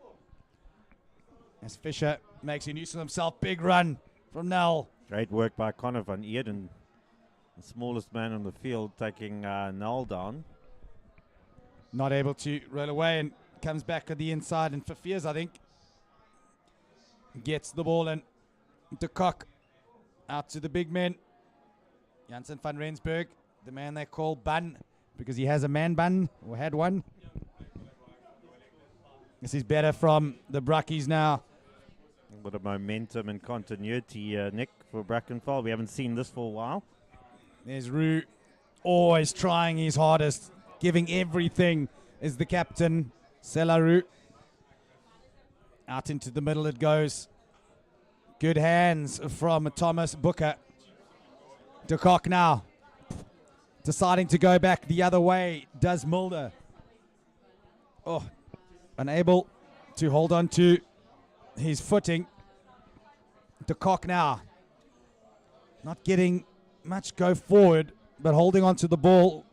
As Fisher makes use of himself. Big run from Nell. Great work by Connor van Eeden, the smallest man on the field, taking Nell down. Not able to roll away and comes back at the inside, and Fafiers, I think, gets the ball, and De Kock out to the big men. Janssen van Rensburg, the man they call Bun, because he has a man bun, or had one. This is better from the Brackies now. A bit of momentum and continuity, Nick, for Brackenfell. We haven't seen this for a while. There's Roo, always trying his hardest, giving everything, is the captain, Celaru. Out into the middle it goes. Good hands from Thomas Booker. De Kock now, deciding to go back the other way, does Mulder. Oh, unable to hold on to his footing. De Kock now, not getting much go forward, but holding on to the ball.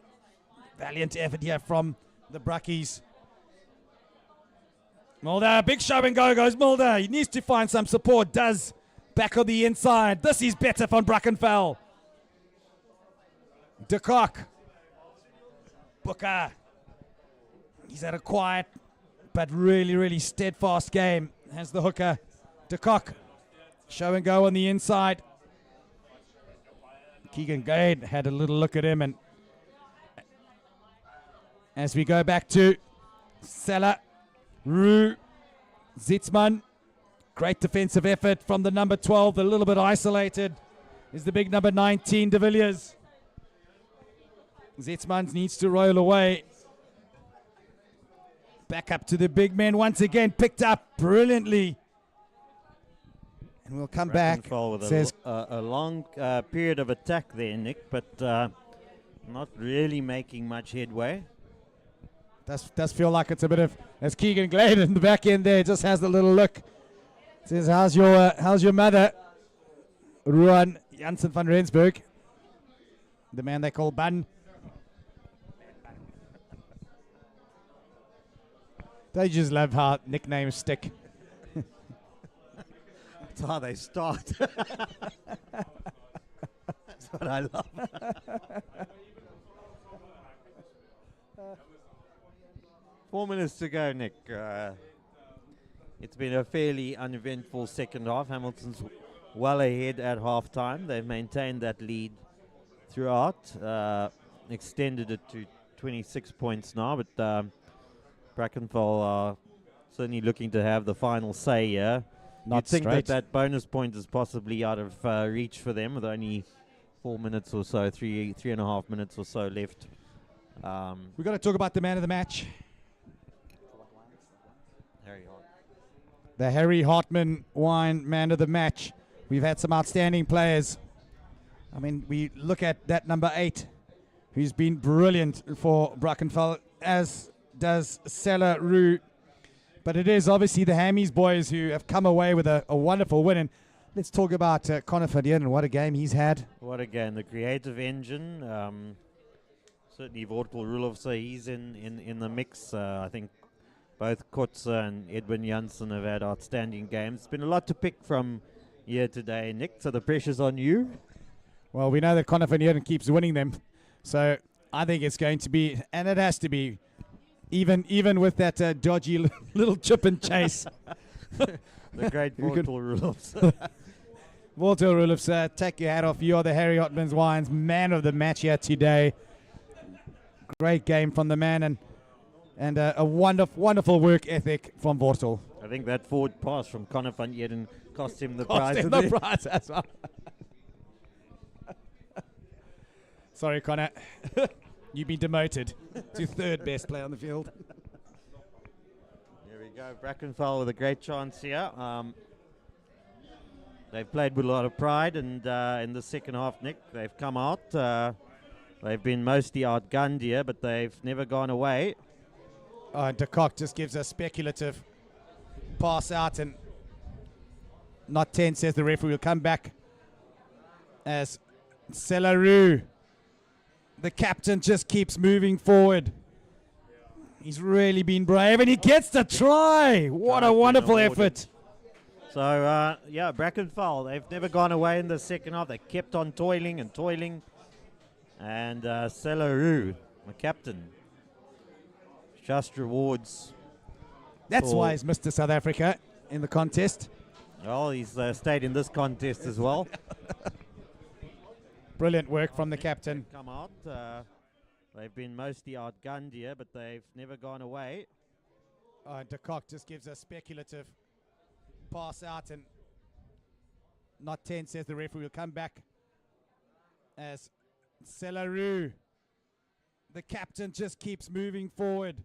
Valiant effort here from the Brackies. Mulder, big show and go goes Mulder. He needs to find some support. Does back on the inside. This is better from Brackenfell. De Kock. Booker. He's had a quiet but really, really steadfast game. Has the hooker. De Kock. Show and go on the inside. Keegan Gade had a little look at him, and as we go back to Salah, Roo, Zitzman, great defensive effort from the number 12, a little bit isolated is the big number 19, De Villiers. Zitzman needs to roll away. Back up to the big men once again, picked up brilliantly. And we'll come back. With Says a long period of attack there, Nick, but not really making much headway. does feel like it's a bit of, as Keegan Glade in the back end there just has a little look. Says, how's your mother? Ruan Janssen van Rensburg, the man they call Bun. They just love how nicknames stick. That's how they start. That's what I love. 4 minutes to go, Nick. It's been a fairly uneventful second half. Hamilton's well ahead at halftime. They've maintained that lead throughout, extended it to 26 points now, but Brackenfell are certainly looking to have the final say here. You'd think that bonus point is possibly out of reach for them with only 4 minutes or so, three and a half minutes or so left. We've got to talk about the man of the match. The Harry Hartman wine man of the match. We've had some outstanding players. I mean, we look at that number 8, who's been brilliant for Brackenfell, as does Sela Roo. But it is obviously the Hammies boys who have come away with a wonderful win. And let's talk about Connor van Eeden and what a game he's had. What a game. The creative engine. Certainly Wortel Roelofse, he's in the mix. I think both Kotze and Edwin Janssen have had outstanding games. It's been a lot to pick from here today, Nick, so the pressure's on you. Well, we know that Connor van Heerden keeps winning them, so I think it's going to be, and it has to be, even with that dodgy little chip and chase. The great Portal rules. Walter Rulofs, take your hat off. You are the Harry Hotman's Wines man of the match here today. Great game from the man, and a wonderful work ethic from Wortel. I think that forward pass from Connor van Heerden cost him the Cost prize. him of the the- prize as well. Sorry, Connor. You've been demoted to third best player on the field. There we go. Brackenfell with a great chance here. They've played with a lot of pride, and in the second half, Nick, they've come out. They've been mostly outgunned here, but they've never gone away. And de Kock just gives a speculative pass out, and not 10, says the referee. Will come back as Celarou, the captain, just keeps moving forward. He's really been brave, and he gets the try. What Try's a been wonderful awarded. effort. So, yeah, Brackenfell, they've never gone away in the second half. They kept on toiling and toiling. And Celarou, the captain, just rewards. That's for- why he's Mr. South Africa in the contest. Well, he's stayed in this contest as well. Brilliant work from the captain. Come out. They've been mostly outgunned here, but they've never gone away. De Kock just gives a speculative pass out, and not 10, says the referee. Will come back as Celarou, the captain, just keeps moving forward.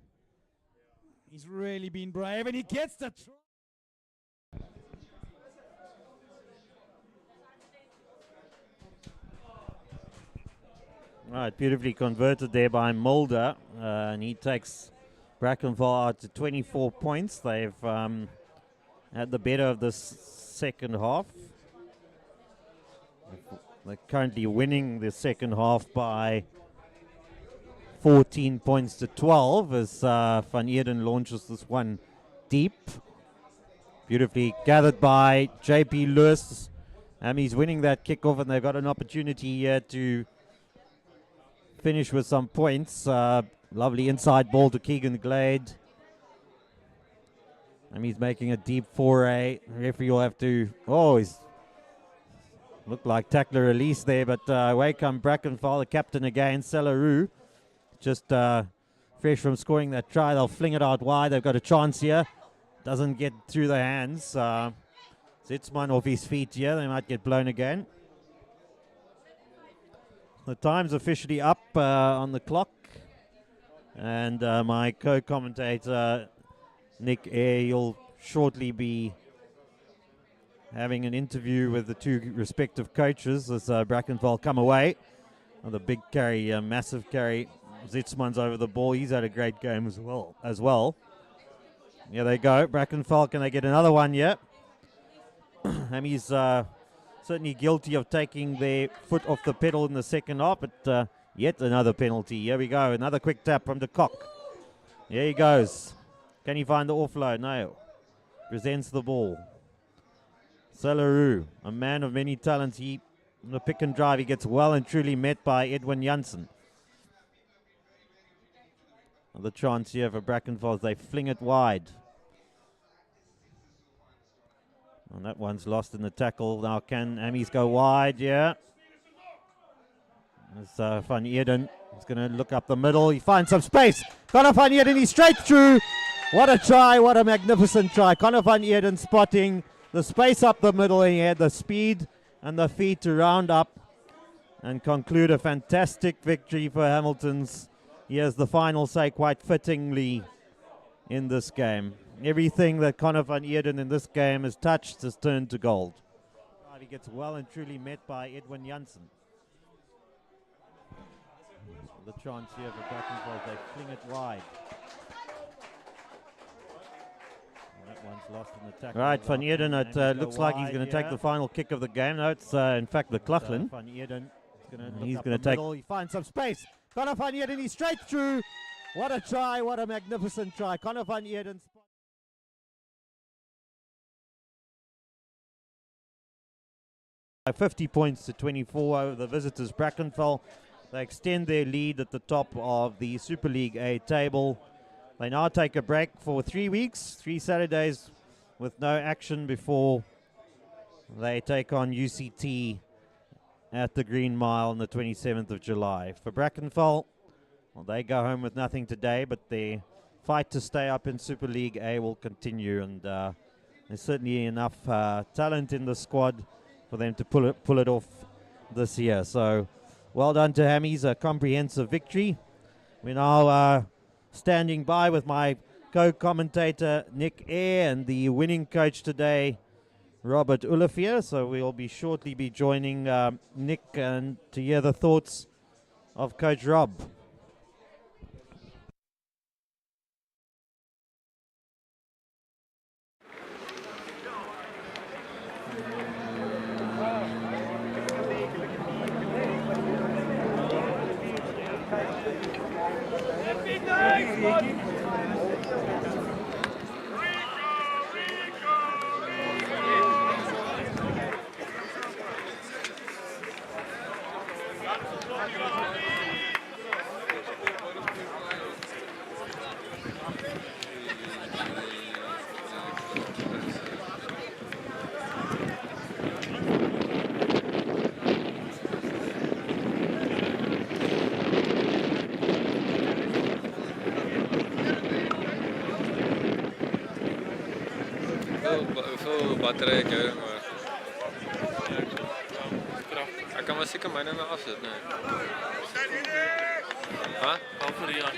He's really been brave, and he gets the try. Right, beautifully converted there by Mulder, and he takes Brackenfell out to 24 points. They've had the better of the second half. They're currently winning the second half by 14 points to 12 as Van Heerden launches this one deep. Beautifully gathered by JP Lewis. He's winning that kickoff, and they've got an opportunity here to finish with some points. Lovely inside ball to Keegan Glade. He's making a deep foray. The referee will have to... Oh, he's looked like tackler release there, but away come Brackenfell, the captain again, Celarou. Just fresh from scoring that try. They'll fling it out wide. They've got a chance here. Doesn't get through the hands. Zitzman off his feet here. They might get blown again. The time's officially up on the clock. And my co-commentator, Nick Eyre, you'll shortly be having an interview with the two respective coaches as Brackenfell come away. The big carry, massive carry. Zitzman's over the ball. He's had a great game as well. Here they go. Brackenfell, can they get another one yet? He's certainly guilty of taking their foot off the pedal in the second half, but yet another penalty. Here we go. Another quick tap from de Kock. Here he goes. Can he find the offload? No. Presents the ball. Celarou, a man of many talents. He, on the pick and drive, he gets well and truly met by Edwin Janssen. Another chance here for Brackenfell as they fling it wide. And that one's lost in the tackle. Now can Amies go wide? Yeah. As Van Heerden is going to look up the middle. He finds some space. Connor Van Heerden, he's straight through. What a try. What a magnificent try. Connor Van Heerden spotting the space up the middle. And he had the speed and the feet to round up and conclude a fantastic victory for Hamilton's. Here's the final say quite fittingly in this game. Everything that Connor Van Heerden in this game has touched has turned to gold. He gets well and truly met by Edwin Janssen. The chance here for Brackenfell, they fling it wide. And that one's lost in the tackle. Right, Van Heerden, it looks like he's going to take the final kick of the game. No, it's in fact the Cluchlin. Van Heerden is going to take... He finds some space. Connor Van Heerden, he's straight through. What a try, what a magnificent try. Connor Van Heerden... by 50 points to 24 over the visitors Brackenfell. They extend their lead at the top of the Super League A table. They now take a break for 3 weeks, 3 Saturdays with no action before they take on UCT at the Green Mile on the 27th of July. For Brackenfell, well, they go home with nothing today, but their fight to stay up in Super League A will continue, and there's certainly enough talent in the squad for them to pull it off this year. So well done to Hammies, a comprehensive victory. We're now standing by with my co-commentator Nick Eyre and the winning coach today, Robert Olivier. So we'll be shortly be joining Nick and to hear the thoughts of Coach Rob. Hoeveel batterij heb jij maar? Ik kan maar zeker mijne nou afzetten. Nee. Huh? Over die aan.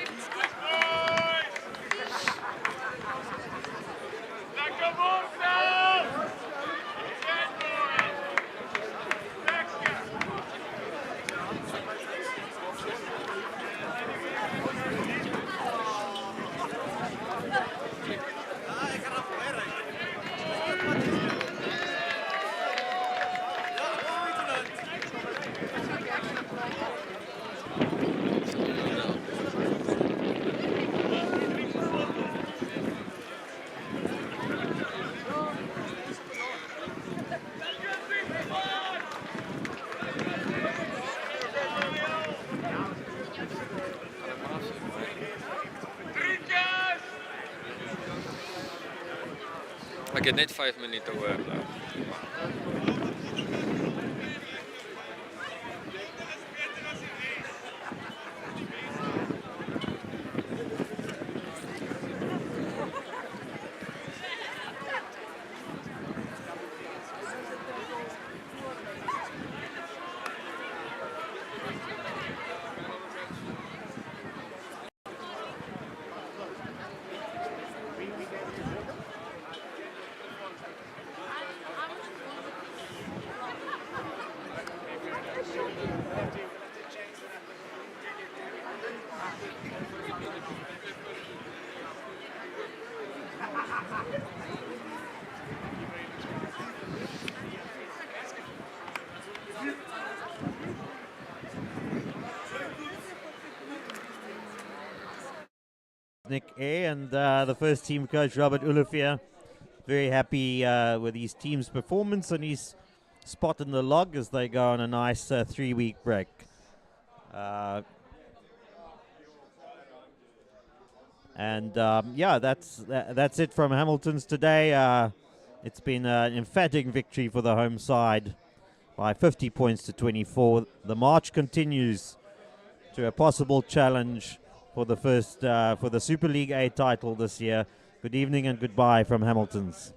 Ik heb net 5 minuten hoor. Nick Eyre and the first team coach Robert Olivier, very happy with his team's performance and his spot in the log as they go on a nice 3-week break. Yeah, that's it from Hamilton's today. It's been an emphatic victory for the home side by 50 points to 24. The march continues to a possible challenge for the Super League A title this year. Good evening and goodbye from Hamilton's.